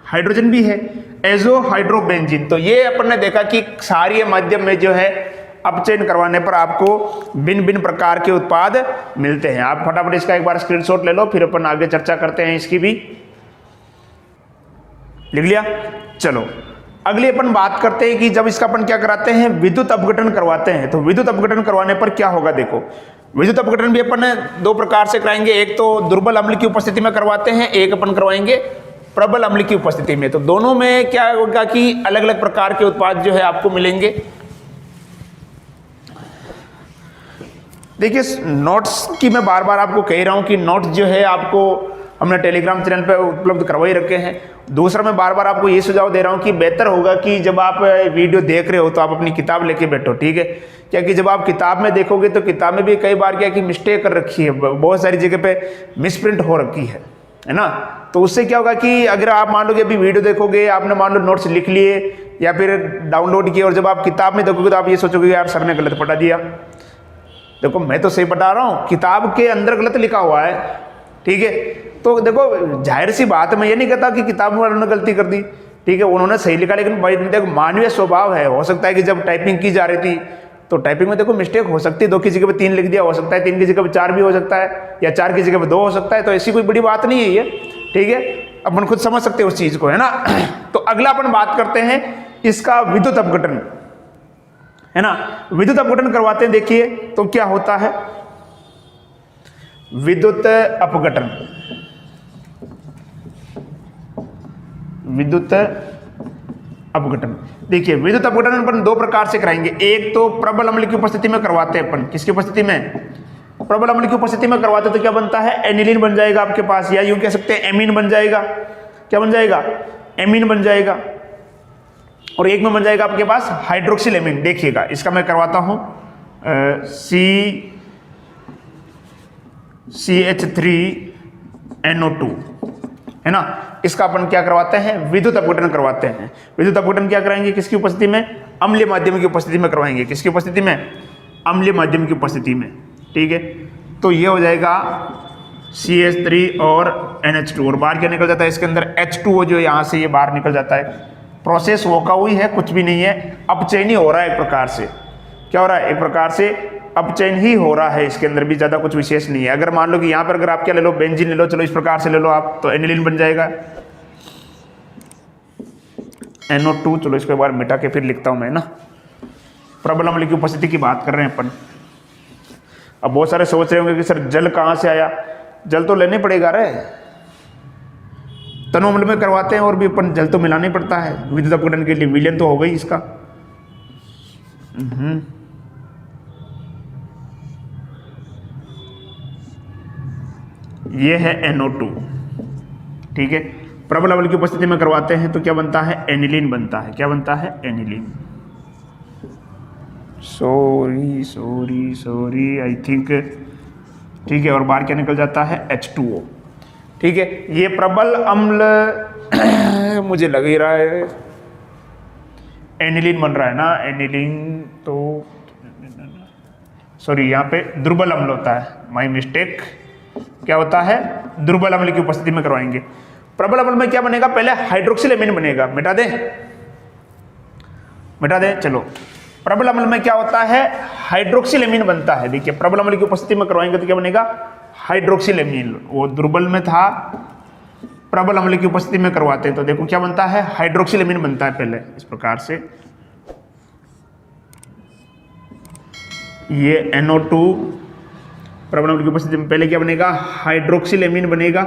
हाइड्रोजन भी है, एजो हाइड्रोबेंजीन। तो ये अपन ने देखा कि क्षारीय माध्यम में जो है अपचयन करवाने पर आपको भिन्न भिन्न प्रकार के उत्पाद मिलते हैं। आप फटाफट इसका एक बार स्क्रीनशॉट ले लो, फिर अपन आगे चर्चा करते हैं इसकी भी। लिख लिया, चलो अगली अपन बात करते हैं कि जब इसका अपन क्या कराते हैं, विद्युत अपघटन करवाते हैं। तो विद्युत अपघटन करवाने पर क्या होगा, देखो विद्युत अपघटन भी अपन दो प्रकार से कराएंगे, एक तो दुर्बल अम्ल की उपस्थिति में करवाते हैं, एक अपन करवाएंगे प्रबल अम्ल की उपस्थिति में। तो दोनों में क्या होगा कि अलग अलग प्रकार के उत्पाद जो है आपको मिलेंगे। देखिए नोट्स की मैं बार बार आपको कह रहा हूं कि नोट्स जो है आपको हमने टेलीग्राम चैनल पे उपलब्ध करवा ही रखे हैं। दूसरा मैं बार बार आपको ये सुझाव दे रहा हूँ कि बेहतर होगा कि जब आप वीडियो देख रहे हो तो आप अपनी किताब लेके बैठो, ठीक है। क्या कि जब आप किताब में देखोगे तो किताब में भी कई बार क्या कि मिस्टेक कर रखी है, बहुत सारी जगह पे मिसप्रिंट हो रखी है ना। तो उससे क्या होगा कि अगर आप मान लो कि अभी वीडियो देखोगे, आपने मान लो नोट्स लिख लिए या फिर डाउनलोड किए, और जब आप किताब में देखोगे तो आप ये सोचोगे यार सर ने गलत पढ़ा दिया। देखो मैं तो सही बता रहा हूँ, किताब के अंदर गलत लिखा हुआ है, ठीक है। तो देखो जाहिर सी बात है, मैं ये नहीं कहता कि किताब वालों ने गलती कर दी, ठीक है, उन्होंने सही लिखा, लेकिन भाई देखो मानवीय स्वभाव है, हो सकता है कि जब टाइपिंग की जा रही थी तो टाइपिंग में देखो मिस्टेक हो सकती है, 2 की जगह पे 3 लिख दिया, हो सकता है 3 की जगह पे 4 भी हो सकता है, या 4 की जगह पे 2 हो सकता है। तो ऐसी कोई बड़ी बात नहीं है ये, ठीक है, अपन खुद समझ सकते हैं उस चीज को, है ना। तो अगला अपन बात करते हैं इसका विद्युत अपघटन, है ना। विद्युत अपघटन करवाते हैं, देखिए तो क्या होता है विद्युत अपघटन। विद्युत अपघटन, देखिए विद्युत अपघटन अपन 2 प्रकार से कराएंगे। एक तो प्रबल अम्ल की उपस्थिति में करवाते हैं अपन, किसकी उपस्थिति में, प्रबल अम्ल की उपस्थिति में करवाते तो क्या बनता है, एनिलीन बन जाएगा आपके पास, या यूं कह सकते हैं एमीन बन जाएगा। क्या बन जाएगा, एमीन बन जाएगा। और एक में बन जाएगा आपके पास हाइड्रोक्सिल एमीन। देखिएगा इसका मैं करवाता हूं CH3NO2, है ना। इसका अपन क्या करवाते हैं, विद्युत अपघटन करवाते हैं। विद्युत अपघटन क्या कराएंगे, किसकी उपस्थिति में, अम्लीय माध्यम की उपस्थिति में करवाएंगे। किसकी उपस्थिति में, अम्लीय माध्यम की उपस्थिति में, ठीक है। तो ये हो जाएगा CH3 और NH2, और बाहर क्या निकल जाता है इसके अंदर, H2O जो यहां से ये बाहर निकल जाता है। प्रोसेस होका हुई है, कुछ भी नहीं है, अपचयन ही हो रहा है एक प्रकार से। क्या हो रहा है, एक प्रकार से अपचयन ही हो रहा है, इसके अंदर भी ज्यादा कुछ विशेष नहीं है। अगर मान लो कि यहां पर अगर आप क्या ले लो, बेंजीन ले लो, चलो इस प्रकार से ले लो आप, तो एनिलीन बन जाएगा NO2। चलो इसको एक बार मिटा के फिर लिखता हूं मैं ना। प्रबल अम्ल की उपस्थिति की बात कर रहे हैं अपन। अब बहुत सारे सोच रहे होंगे कि सर जल कहां से आया, जल तो लेने पड़ेगा रे, तनु अम्ल में करवाते हैं और भी अपन जल तो मिलाना ही पड़ता है विद्युत अपघटन के लिए। विलयन तो हो गई इसका। ये है NO2, ठीक है। प्रबल अम्ल की उपस्थिति में करवाते हैं तो क्या बनता है, एनिलीन बनता है। क्या बनता है, एनिलीन। सॉरी आई थिंक, ठीक है। और बाहर क्या निकल जाता है, H2O, ठीक है। ये प्रबल अम्ल मुझे लग ही रहा है एनिलीन बन रहा है ना, एनिलीन तो सॉरी यहाँ पे दुर्बल अम्ल होता है, माई मिस्टेक। क्या होता है, दुर्बल अम्ल की उपस्थिति में करवाएंगे। प्रबल अम्ल में क्या बनेगा, पहले हाइड्रोक्सिल एमीन बनेगा। मिटा दें, चलो। प्रबल अम्ल में क्या होता है, हाइड्रोक्सिल एमीन बनता है। देखिए प्रबल अम्ल की उपस्थिति में करवाएंगे तो क्या बनेगा, हाइड्रोक्सिल एमीन। वो दुर्बल में था प्रबल अम्ल की उपस्थिति में करवाते हैं तो देखो क्या बनता है, हाइड्रोक्सिल एमीन बनता है पहले इस प्रकार से। ये NO2 प्रबल अम्ल की उपस्थिति में पहले क्या बनेगा, हाइड्रोक्सिल एमीन बनेगा।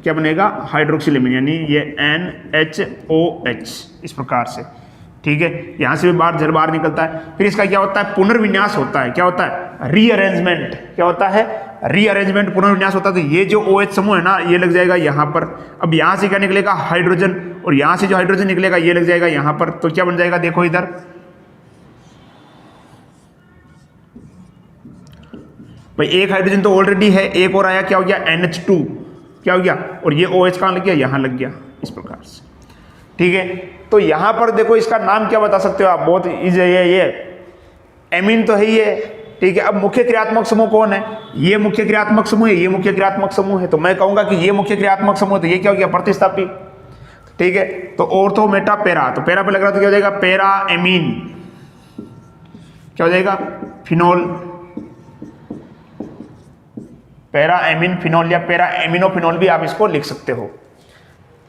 क्या बनेगा, हाइड्रोक्सिल एमीन, यानी ये NHOH इस प्रकार से। ठीक है, यहां से भी बाहर जल बाहर निकलता है। फिर इसका क्या होता है, पुनर्विन्यास होता है। क्या होता है, रीअरेंजमेंट। क्या होता है, रीअरेंजमेंट, पुनर्विन्यास होता है। तो ये जो OH समूह है ना, ये लग जाएगा यहाँ पर। अब यहाँ से क्या निकलेगा, हाइड्रोजन, और यहाँ से जो हाइड्रोजन निकलेगा ये लग जाएगा यहाँ पर। तो क्या बन जाएगा, देखो इधर भाई, एक हाइड्रोजन तो ऑलरेडी है, एक और आया, क्या हो गया, NH2। क्या हो गया, और ये OH कहाँ लग गया, यहाँ लग गया इस प्रकार से। ठीक है, तो यहां पर देखो इसका नाम क्या बता सकते हो आप, बहुत इजी है। ये एमीन तो है ही है। ठीक है, अब मुख्य क्रियात्मक समूह कौन है, ये मुख्य क्रियात्मक समूह है, ये मुख्य क्रियात्मक समूह है। तो मैं कहूंगा कि ये मुख्य क्रियात्मक समूह, तो ये क्या हो गया, प्रतिस्थापी। ठीक है, तो ऑर्थो मेटा पैरा, तो पैरा पे लग रहा तो क्या हो जाएगा, पैरा एमीन। क्या हो जाएगा, फिनोल, पैरा एमीन फिनोल या पैरा एमिनोफिनोल भी आप इसको लिख सकते हो।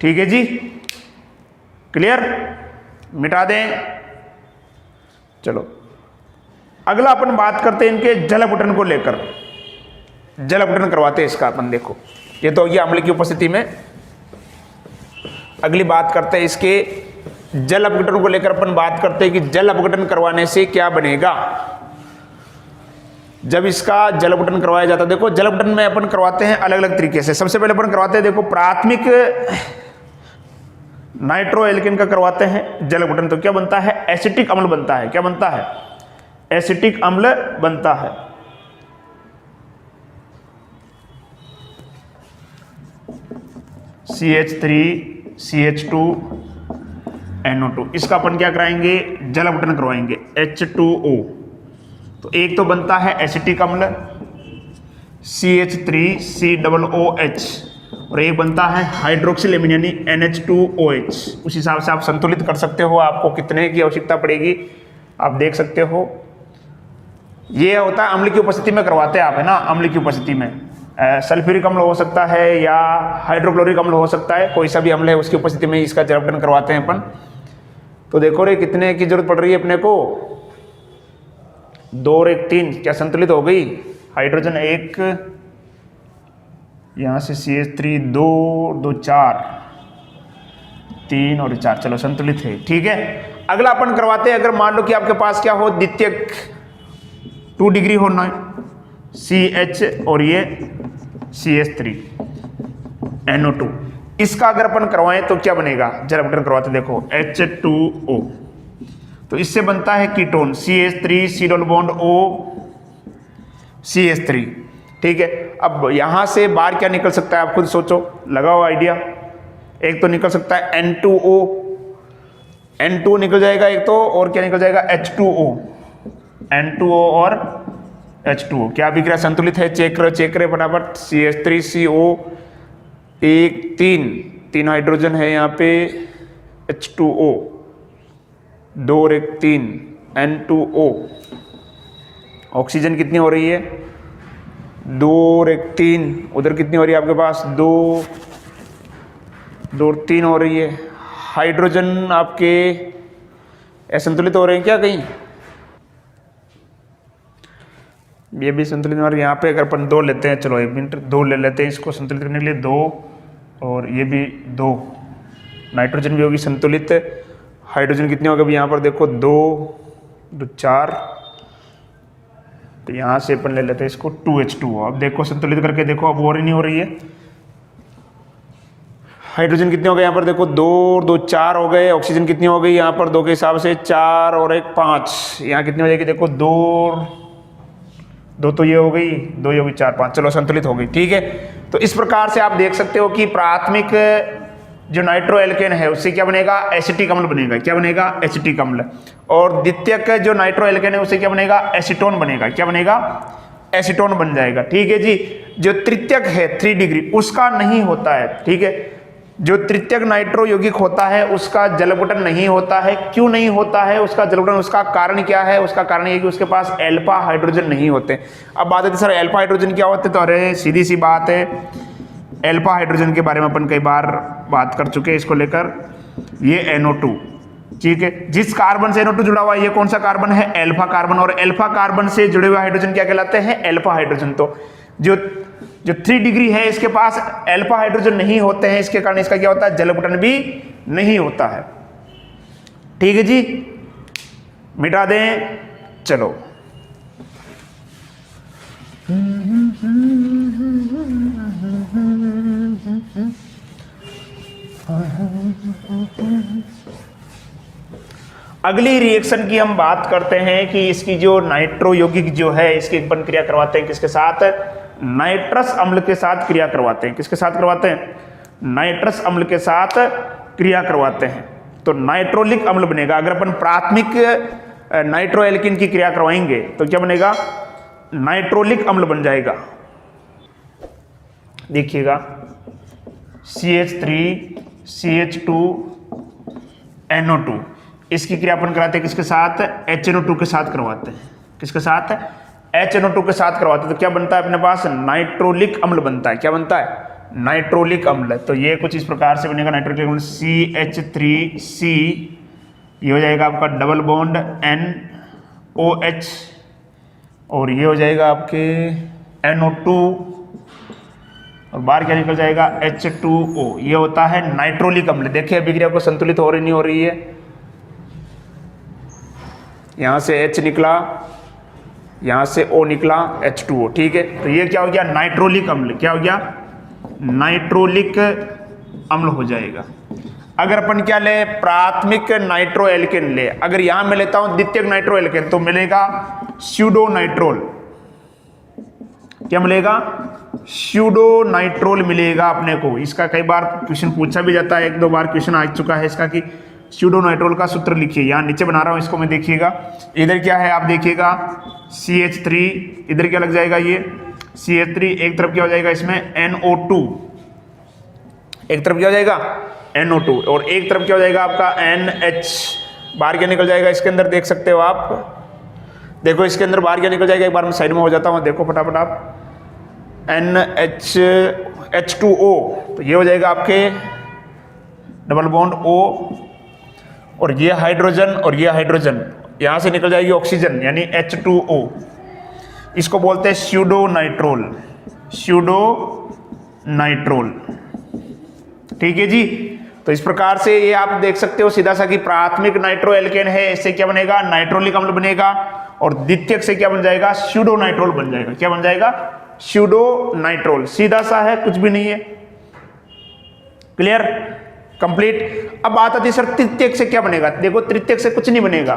ठीक है जी, क्लियर, मिटा दें। चलो अगला अपन बात करते हैं इनके जल अपघटन को लेकर। जल अपघटन करवाते हैं इसका अपन, देखो ये तो हो गया अम्ल की उपस्थिति में। अगली बात करते हैं इसके जल अपघटन को लेकर। अपन बात करते हैं कि जल अपघटन करवाने से क्या बनेगा जब इसका जल अपघटन करवाया जाता है। देखो जल अपघटन में अपन करवाते हैं अलग अलग तरीके से। सबसे पहले अपन करवाते हैं, देखो प्राथमिक नाइट्रो एल्केन का करवाते हैं जल अपघटन। तो क्या बनता है, एसिटिक अम्ल बनता है। क्या बनता है, एसिटिक अम्ल बनता है। CH3CH2NO2, इसका अपन क्या कराएंगे, जल अपघटन करवाएंगे, H2O। तो एक तो बनता है एसिटिक अम्ल CH3COOH, और एक बनता है हाइड्रोक्सिल एमीन यानी NH2OH। उस हिसाब से आप संतुलित कर सकते हो, आपको कितने की आवश्यकता पड़ेगी आप देख सकते हो। ये होता है अम्ल की उपस्थिति में करवाते हैं आप, है ना, अम्ल की उपस्थिति में। सल्फ्यूरिक अम्ल हो सकता है या हाइड्रोक्लोरिक अम्ल हो सकता है, कोई सा भी अम्ल है उसकी उपस्थिति में इसका जल अपघटन करवाते हैं अपन। तो देखो रे कितने की जरूरत पड़ रही है अपने को, 2 और 1 3, क्या संतुलित हो गई, हाइड्रोजन 1, यहाँ से CH3 2 2 4 3 और 4, चलो संतुलित है। ठीक है, अगला अपन करवाते हैं, अगर मान लो कि आपके पास क्या हो, द्वितीयक 2 डिग्री होना है, CH और ये CH3NO2, इसका अगर अपन करवाएं तो क्या बनेगा, जल अपघटन करवाते देखो H2O। तो इससे बनता है ketone CH3 C double bond O CH3। ठीक है, अब यहां से बाहर क्या निकल सकता है आप खुद सोचो, लगाओ आइडिया। एक तो निकल सकता है N2O, N2 निकल जाएगा एक तो, और क्या निकल जाएगा H2O, N2O और H2O। क्या अभिक्रिया संतुलित है, चेक करें फटाफट। CH3CO 1 3 हाइड्रोजन है यहाँ पे, H2O 2 और 1 3 N2O। ऑक्सीजन कितनी हो रही है, 2 और 1 3, उधर कितनी हो रही है आपके पास, 2 और 3 हो रही है। हाइड्रोजन आपके असंतुलित हो रहे हैं क्या कहीं, ये भी संतुलित। और यहाँ पे अगर अपन 2 लेते हैं, चलो 1 मिनट 2 ले लेते हैं इसको संतुलित करने के लिए, 2 और ये भी 2, नाइट्रोजन भी होगी संतुलित। हाइड्रोजन कितने हो गए यहाँ पर देखो, 2 2 4, तो यहाँ से अपन ले लेते हैं इसको 2H2O। अब देखो संतुलित करके देखो, अब और ही नहीं हो रही है। हाइड्रोजन कितने हो गए यहाँ पर देखो, 2 और 2 4 हो गए। ऑक्सीजन कितनी हो गई यहाँ पर 2 के हिसाब से, 4 और 1 5। यहाँ कितनी हो जाएगी देखो, 2 तो ये हो गई, 2 ये हो गई, 4 5, चलो संतुलित हो गई। ठीक है, तो इस प्रकार से आप देख सकते हो कि प्राथमिक जो नाइट्रो एल्केन है उससे क्या बनेगा, एसिटिक अम्ल बनेगा। क्या बनेगा, एसिटिक अम्ल। और द्वितीयक जो नाइट्रो एल्केन है उससे क्या बनेगा, एसीटोन बनेगा। क्या बनेगा, एसीटोन बन जाएगा। ठीक है जी, जो तृतीयक है 3 डिग्री उसका नहीं होता है। ठीक है, जो तृतीयक नाइट्रो यौगिक होता है उसका जल अपघटन नहीं होता है। क्यों नहीं होता है उसका जल अपघटन, उसका कारण क्या है, उसका कारण ये कि उसके पास अल्फा हाइड्रोजन नहीं होते। अब बात है सर अल्फा हाइड्रोजन क्या होते, तो अरे सीधी सी बात है, एल्फा हाइड्रोजन के बारे में अपन कई बार बात कर चुके हैं इसको लेकर। ये NO2, ठीक है। जिस कार्बन से NO2 जुड़ा हुआ है ये कौन सा कार्बन है? Alpha carbon. और एल्फा कार्बन से जुड़े हुए हाइड्रोजन क्या कहलाते हैं? Alpha hydrogen. तो जो 3 डिग्री है इसके पास एल्फा हाइड्रोजन नहीं होते हैं, इसके कारण इसका क्या होता है? जलपटन भी नहीं होता है। ठीक है जी, मिटा दें। चलो, अगली रिएक्शन की हम बात करते हैं कि इसकी जो नाइट्रो यौगिक जो है इसकी अपन क्रिया करवाते हैं किसके साथ? नाइट्रस अम्ल के साथ क्रिया करवाते हैं। किसके साथ करवाते हैं? नाइट्रस अम्ल के साथ क्रिया करवाते हैं। तो नाइट्रोलिक अम्ल बनेगा। अगर अपन प्राथमिक नाइट्रो एल्किन की क्रिया करवाएंगे तो क्या बनेगा? नाइट्रोलिक अम्ल बन जाएगा। देखिएगा, CH3 CH2 NO2, इसकी क्रिया अपन कराते हैं किसके साथ? HNO2 के साथ करवाते हैं। किसके साथ? HNO2 के साथ करवाते हैं। तो क्या बनता है अपने पास? नाइट्रोलिक अम्ल बनता है। क्या बनता है? नाइट्रोलिक अम्ल। तो ये कुछ इस प्रकार से बनेगा नाइट्रोलिक अम्ल। CH3C, ये हो जाएगा आपका डबल बॉन्ड NOH, और ये हो जाएगा आपके NO2, और बाहर क्या निकल जाएगा? H2O। ये होता है नाइट्रोलिक अम्ल। देखिए अभिक्रिया को संतुलित हो रही नहीं हो रही है। यहां से H निकला, यहां से O निकला, H2O, ठीक है। तो ये क्या हो गया? नाइट्रोलिक अम्ल। क्या हो गया? नाइट्रोलिक अम्ल हो जाएगा। अगर अपन क्या ले? प्राथमिक नाइट्रो एल्केन ले। अगर यहां मैं लेता हूं द्वितीयक नाइट्रो एल्केन तो मिलेगा स्यूडो नाइट्रोल। क्या मिलेगा? स्यूडो नाइट्रोल मिलेगा अपने को। इसका कई बार क्वेश्चन पूछा भी जाता है, 1-2 बार क्वेश्चन आ चुका है इसका कि स्यूडो नाइट्रोल का सूत्र लिखिए। यहाँ नीचे बना रहा हूँ इसको मैं, देखिएगा। इधर क्या है आप देखिएगा, CH3, इधर क्या लग जाएगा? ये CH3, एक तरफ क्या हो जाएगा इसमें? NO2, एक तरफ क्या हो जाएगा? NO2, और एक तरफ क्या हो जाएगा आपका? NH। बाहर क्या निकल जाएगा इसके अंदर? देख सकते हो आप, देखो इसके अंदर बाहर क्या निकल जाएगा। एक बार मैं साइड में हो जाता हूँ, देखो फटाफट आप। H2O, तो ये हो जाएगा आपके डबल बॉन्ड O, और ये हाइड्रोजन और ये हाइड्रोजन, यहां से निकल जाएगी ऑक्सीजन यानी H2O। इसको बोलते हैं स्यूडो नाइट्रोल। स्यूडो नाइट्रोल, ठीक है जी। तो इस प्रकार से ये आप देख सकते हो सीधा सा कि प्राथमिक नाइट्रो एल्केन है, इससे क्या बनेगा? नाइट्रोलिक अम्ल बनेगा। और द्वितीयक से क्या बन जाएगा? स्यूडो नाइट्रोल बन जाएगा। क्या बन जाएगा? स्यूडो नाइट्रोल। सीधा सा है, कुछ भी नहीं है। क्लियर? कंप्लीट। अब बात आती है सर तृतीयक से क्या बनेगा? देखो तृतीयक से कुछ नहीं बनेगा।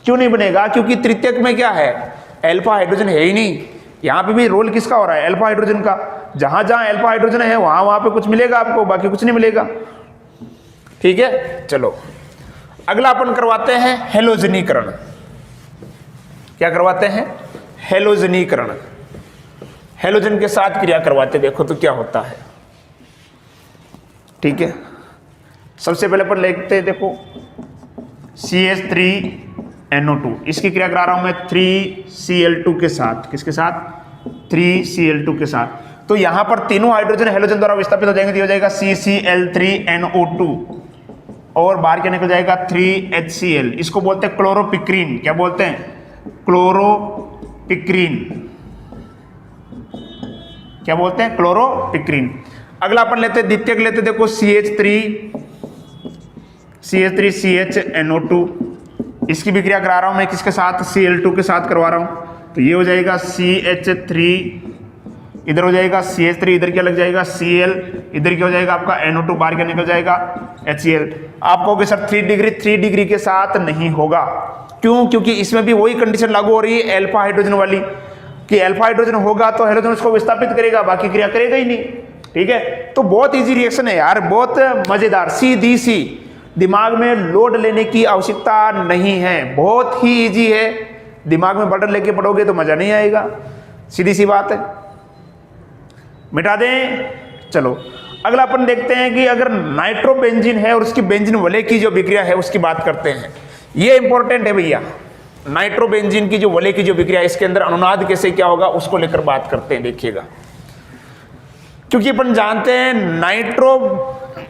क्यों नहीं बनेगा? क्योंकि तृतीयक में क्या है? एल्फा हाइड्रोजन है ही नहीं। यहां पे भी रोल किसका हो रहा है? एल्फा हाइड्रोजन का। जहां जहां एल्फा हाइड्रोजन है वहां पे कुछ मिलेगा आपको, बाकी कुछ नहीं मिलेगा। ठीक है, चलो अगला अपन करवाते हैं हेलोजनीकरण। क्या करवाते हैं? हेलोजनीकरण। हेलोजन के साथ क्रिया करवाते, देखो तो क्या होता है। ठीक है, सबसे पहले अपन लिखते हैं, देखो CH3NO2, इसकी क्रिया करा रहा हूं मैं 3Cl2 के साथ। किसके साथ? 3Cl2 के साथ। तो यहां पर तीनों हाइड्रोजन हेलोजन द्वारा विस्थापित हो जाएंगे, तो हो जाएगा CCl3NO2, और बाहर क्या निकल जाएगा? 3HCl। इसको बोलते हैं क्लोरोपिक्रीन। क्या बोलते हैं? क्लोरोपिक्रीन। क्या बोलते हैं? क्लोरोपिक्रीन। अगला अपन लेते हैं द्वितीयक लेते, देखो CH3CHNO2, इसकी भी क्रिया करा रहा हूं मैं किसके साथ? Cl2 के साथ करवा रहा हूं। तो ये हो जाएगा CH3, इधर हो जाएगा CH3, इधर क्या लग जाएगा? Cl, इधर क्या हो जाएगा आपका? NO2, बाहर क्या निकल जाएगा? HCl। आप कहोगे सर 3 डिग्री के साथ नहीं होगा। क्यों? क्योंकि इसमें भी वही कंडीशन लागू हो रही है एल्फा हाइड्रोजन वाली, कि एल्फा हाइड्रोजन होगा तो हेलोजन उसको विस्थापित करेगा, बाकी क्रिया करेगा ही नहीं। ठीक है, तो बहुत इजी रिएक्शन है यार, बहुत मजेदार, सीधी सी, दिमाग में लोड लेने की आवश्यकता नहीं है, बहुत ही इजी है। दिमाग में बर्डन लेके पढ़ोगे तो मजा नहीं आएगा, सीधी सी बात है। मिटा दें। चलो अगला अपन देखते हैं कि अगर नाइट्रोबेंजीन है और उसकी बेंजीन वलय की जो विक्रिया है उसकी बात करते हैं। ये इंपॉर्टेंट है भैया, नाइट्रोबेंजीन की जो वलय की जो विक्रिया, इसके अंदर अनुनाद कैसे क्या होगा उसको लेकर बात करते हैं। देखिएगा क्योंकि अपन जानते हैं नाइट्रो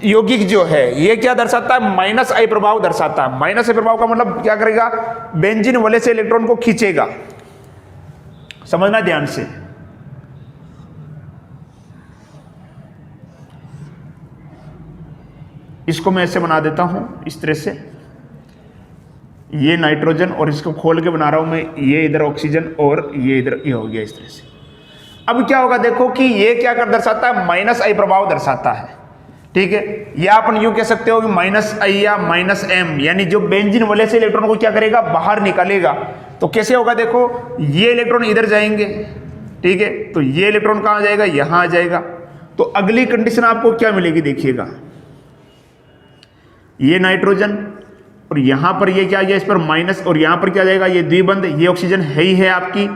यौगिक जो है ये क्या दर्शाता है, माइनस आई प्रभाव दर्शाता है। माइनस आई प्रभाव का मतलब क्या करेगा, बेंजीन वाले से इलेक्ट्रॉन को खींचेगा। समझना ध्यान से। इसको मैं ऐसे बना देता हूं इस तरह से, ये नाइट्रोजन और इसको खोल के बना रहा हूं मैं, ये इधर ऑक्सीजन और ये इधर ये हो गया इस तरह से। अब क्या होगा देखो कि ये क्या कर दर्शाता है, माइनस आई प्रभाव दर्शाता है। ठीक है, या अपन यूं कह सकते हो कि माइनस आई या माइनस एम, यानी जो बेंजीन वाले से इलेक्ट्रॉन को क्या करेगा, बाहर निकालेगा। तो कैसे होगा देखो, ये इलेक्ट्रॉन इधर जाएंगे, ठीक है, तो ये इलेक्ट्रॉन कहां जाएगा, यहां आ जाएगा। तो अगली कंडीशन आपको क्या मिलेगी देखिएगा, ये नाइट्रोजन और यहां पर ये क्या गया, इस पर माइनस, और यहां पर क्या जाएगा, ये द्विबंध, ये ऑक्सीजन है ही है आपकी।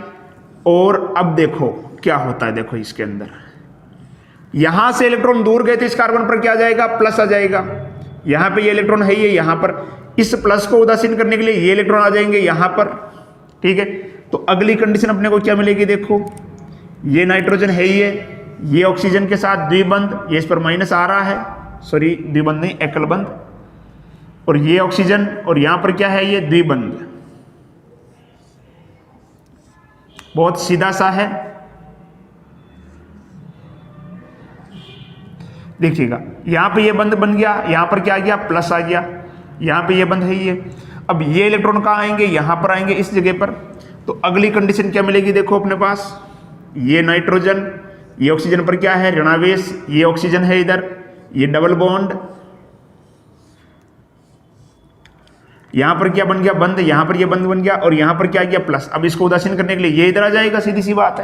और अब देखो क्या होता है, देखो इसके अंदर यहां से इलेक्ट्रॉन दूर गए तो इस कार्बन पर क्या जाएगा, प्लस आ जाएगा। यहां पे ये इलेक्ट्रॉन है ही है, यहां पर इस प्लस को उदासीन करने के लिए ये इलेक्ट्रॉन आ जाएंगे यहां पर। ठीक है, तो अगली कंडीशन अपने को क्या मिलेगी, देखो ये नाइट्रोजन है ही है, ये ऑक्सीजन के साथ द्विबंध, ये इस पर माइनस आ रहा है, सॉरी द्विबंध नहीं एकल बंध, और ये ऑक्सीजन और यहां पर क्या है, ये द्विबंध। बहुत सीधा सा है, देखिएगा यहां पे ये बंध बन गया, यहां पर क्या आ गया, प्लस आ गया, यहां पे ये बंध है ये। अब ये इलेक्ट्रॉन कहां आएंगे, यहां पर आएंगे इस जगह पर। तो अगली कंडीशन क्या मिलेगी, देखो अपने पास ये नाइट्रोजन, ये ऑक्सीजन पर क्या है, ऋणावेश, ये ऑक्सीजन है इधर, ये डबल बॉन्ड, यहां पर क्या बन गया, बंद, यहां पर ये बंद बन गया, और यहां पर क्या गया, प्लस। अब इसको उदासीन करने के लिए ये इधर आ जाएगा, सीधी सी बात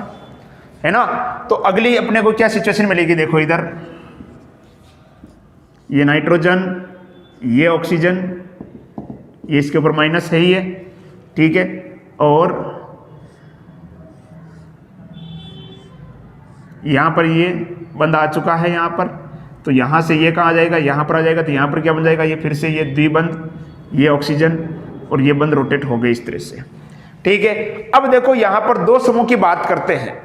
है ना। तो अगली अपने को क्या सिचुएशन मिलेगी, देखो इधर ये नाइट्रोजन, ये ऑक्सीजन, ये इसके ऊपर माइनस है ही है, ठीक है, और यहां पर ये बंद आ चुका है यहां पर। तो यहां से ये कहां आ जाएगा, यहां पर आ जाएगा। तो यहां पर क्या बन जाएगा, ये फिर से ये द्विबंध, ये ऑक्सीजन और ये बंद रोटेट हो गए इस तरह से। ठीक है, अब देखो यहां पर दो समूह की बात करते हैं।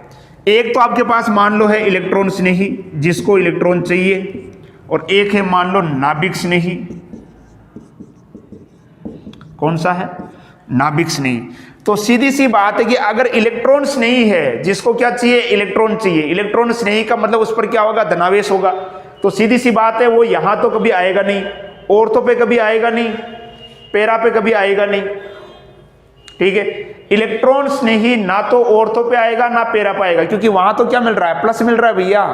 एक तो आपके पास मान लो है इलेक्ट्रॉन स्नेही, जिसको इलेक्ट्रॉन चाहिए, और एक है मान लो नाभिक स्नेही। कौन सा है, नाभिक स्नेही। तो सीधी सी बात है कि अगर इलेक्ट्रॉन स्नेही है, जिसको क्या चाहिए, इलेक्ट्रॉन चाहिए, इलेक्ट्रॉन स्नेही का मतलब उस पर क्या होगा, धनावेश होगा। तो सीधी सी बात है वो यहां तो कभी आएगा नहीं, ऑर्थो पे कभी आएगा नहीं, पैरा पे कभी आएगा नहीं। ठीक है, इलेक्ट्रॉन स्नेही ना तो ऑर्थो पे आएगा ना पैरा पे आएगा, क्योंकि वहां तो क्या मिल रहा है, प्लस मिल रहा है भैया।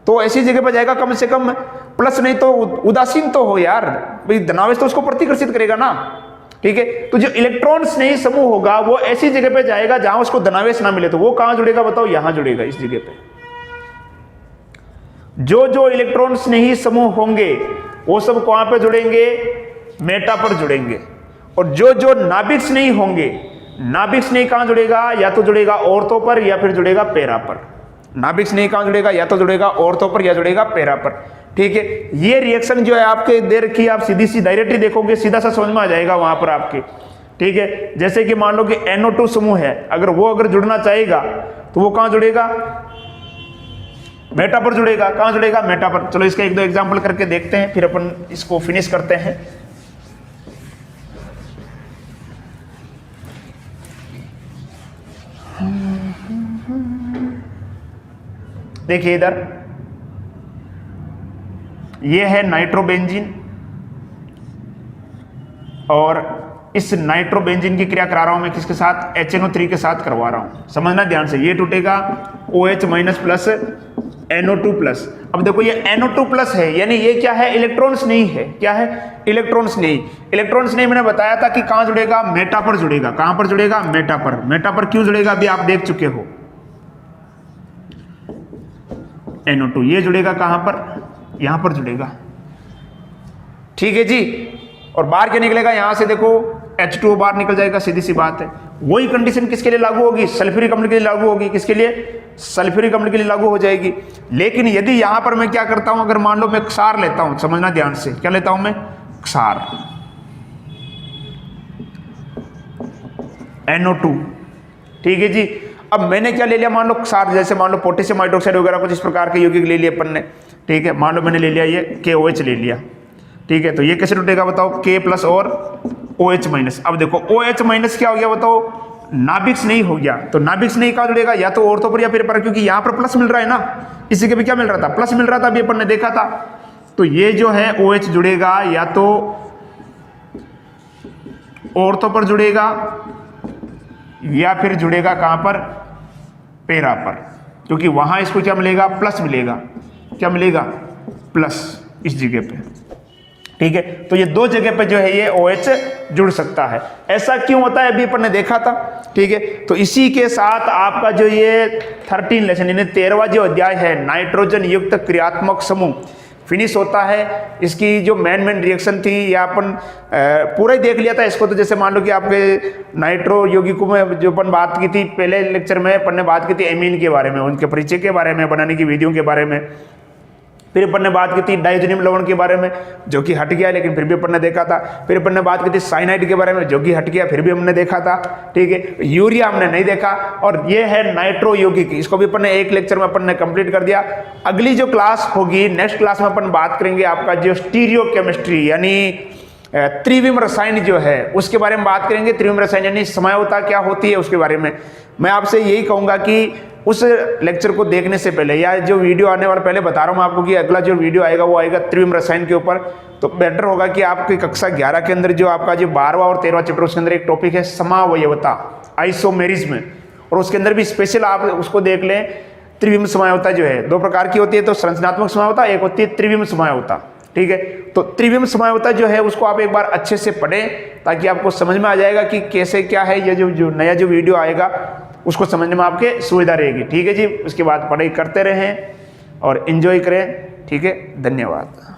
तो ऐसी जगह पर जाएगा कम से कम प्लस, नहीं तो उदासीन तो हो यार भाई, धनावेश तो उसको प्रतिकर्षित करेगा ना। ठीक है, तो जो इलेक्ट्रॉन स्नेही समूह होगा वो ऐसी जगह पे जाएगा जहां उसको धनावेश ना मिले। तो वो कहां जुड़ेगा बताओ, यहां जुड़ेगा इस जगह पे। जो जो इलेक्ट्रॉन स्नेही समूह होंगे वो सब कहां पे जुड़ेंगे, मेटा पर जुड़ेंगे। और जो जो नाभिक स्नेही होंगे, नाभिक स्नेही कहां जुड़ेगा, या तो जुड़ेगा ऑर्थो पर या फिर जुड़ेगा पैरा पर। नाभिक स्नेही कहां जुड़ेगा, या तो जुड़ेगा ऑर्थो पर या जुड़ेगा पैरा पर। ठीक है, ये रिएक्शन जो है आपके दे रखी है, आप सीधी सी डायरेक्टली देखोगे सीधा सा समझ में आ जाएगा वहां पर आपके। ठीक है, जैसे कि मान लो कि NO2 समूह है, अगर वो जुड़ना चाहेगा तो वो कहां जुड़ेगा, मेटा पर जुड़ेगा। कहां जुड़ेगा, मेटा पर। चलो इसका एक दो एग्जांपल करके देखते हैं, फिर अपन इसको फिनिश करते हैं। देखिए इधर ये है नाइट्रोबेंजीन, और इस नाइट्रोबेंजीन की क्रिया करा रहा हूं मैं किसके साथ, HNO3 के साथ करवा रहा हूं। समझना ध्यान से, ये टूटेगा OH minus plus NO2 plus. अब देखो ये NO2 प्लस है, यानी ये क्या है, इलेक्ट्रॉन स्नेही है। क्या है, इलेक्ट्रॉन स्नेही। इलेक्ट्रॉन स्नेही मैंने बताया था कि कहां जुड़ेगा, मेटा पर जुड़ेगा। कहां पर जुड़ेगा, मेटा पर। मेटा पर क्यों जुड़ेगा अभी आप देख चुके हो, NO2 ये जुड़ेगा कहां पर, यहां पर जुड़ेगा। ठीक है जी, और बाहर क्या निकलेगा, यहां से देखो H2O बाहर निकल जाएगा, सीधी सी बात है। वही कंडीशन किसके लिए लागू होगी, सल्फ्यूरिक अम्ल के लिए लागू होगी। किसके लिए, सल्फ्यूरिक अम्ल के लिए लागू हो जाएगी। लेकिन यदि यहां पर मैं क्या करता हूं, अगर मान लो मैं क्षार लेता हूं, समझना ध्यान से, क्या लेता हूं मैं, क्षार NO2। ठीक है जी, अब मैंने क्या ले लिया, मान लो क्षार, जैसे मान लो पोटेशियम हाइड्रोक्साइड वगैरह कुछ इस प्रकार के यौगिक ले लिए अपन ने, ठीक है। मान लो मैंने ले लिया ये KOH ले लिया, ठीक है। तो ये कैसे टूटेगा बताओ, K प्लस और OH माइनस। अब देखो OH माइनस क्या हो गया बताओ, नाभिक्स नहीं हो गया। तो नाभिक्स नहीं कहाँ जुड़ेगा, या तो ऑर्थो पर या फिर पर, क्योंकि यहाँ पर प्लस मिल रहा है ना, इसी के भी क्या मिल रहा था, प्लस मिल रहा था, अभी अपन ने देखा था। तो ये जो है OH जुड़ेगा या तो ऑर्थो पर जुड़ेगा या फिर जुड़ेगा कहां पर, पैरा पर, क्योंकि वहां इसको क्या मिलेगा, प्लस मिलेगा। क्या मिलेगा, प्लस इस जगह पे, ठीक है। तो ये दो जगह पे जो है ये OH जुड़ सकता है। ऐसा क्यों होता है अभी अपन ने देखा था, ठीक है। तो इसी के साथ आपका जो ये 13 लेसन यानी 13वां जो अध्याय है नाइट्रोजन युक्त क्रियात्मक समूह फिनिश होता है। इसकी जो मेन रिएक्शन थी या अपन पूरा ही देख लिया था इसको। तो जैसे मान लो कि आपके नाइट्रो यौगिकों में जो अपन बात की थी पहले लेक्चर में, अपन ने बात की थी एमीन के बारे में, उनके परिचय के बारे में, बनाने की विधियों के बारे में। फिर अपन ने बात की थी डाइज़ोनियम लवण के बारे में, जो कि हट गया लेकिन फिर भी अपन ने देखा था। फिर अपन ने बात की थी साइनाइड के बारे में, जो कि हट गया फिर भी हमने देखा था, ठीक है। यूरिया हमने नहीं देखा। और ये है नाइट्रो यौगिक, इसको भी अपन ने एक लेक्चर में अपन ने कंप्लीट कर दिया। अगली जो क्लास होगी, नेक्स्ट क्लास में अपन बात करेंगे आपका जो स्टीरियो केमिस्ट्री यानी त्रिविम रसायन जो है उसके बारे में बात करेंगे। त्रिविम रसायन यानी समयोता क्या होती है उसके बारे में। मैं आपसे यही कहूँगा कि उस लेक्चर को देखने से पहले या जो वीडियो आने वाला, पहले बता रहा हूँ आपको कि अगला जो वीडियो आएगा वो आएगा त्रिविम रसायन के ऊपर। तो बेटर होगा कि आपकी कक्षा 11 के अंदर जो आपका जो 12वां और 13वां चैप्टर, उसके अंदर एक टॉपिक है समावयवता, आइसोमेरिज्म, और उसके अंदर भी स्पेशल आप उसको देख लें। त्रिविम समावयवता जो है दो प्रकार की होती है, तो संरचनात्मक समावयवता, एक होती है त्रिविम समावयवता, ठीक है। तो त्रिविम समावयवता जो है उसको आप एक बार अच्छे से पढ़ें ताकि आपको समझ में आ जाएगा कि कैसे क्या है। ये जो नया जो वीडियो आएगा उसको समझने में आपके सुविधा रहेगी, ठीक है जी। उसके बाद पढ़ाई करते रहें और एंजॉय करें, ठीक है। धन्यवाद।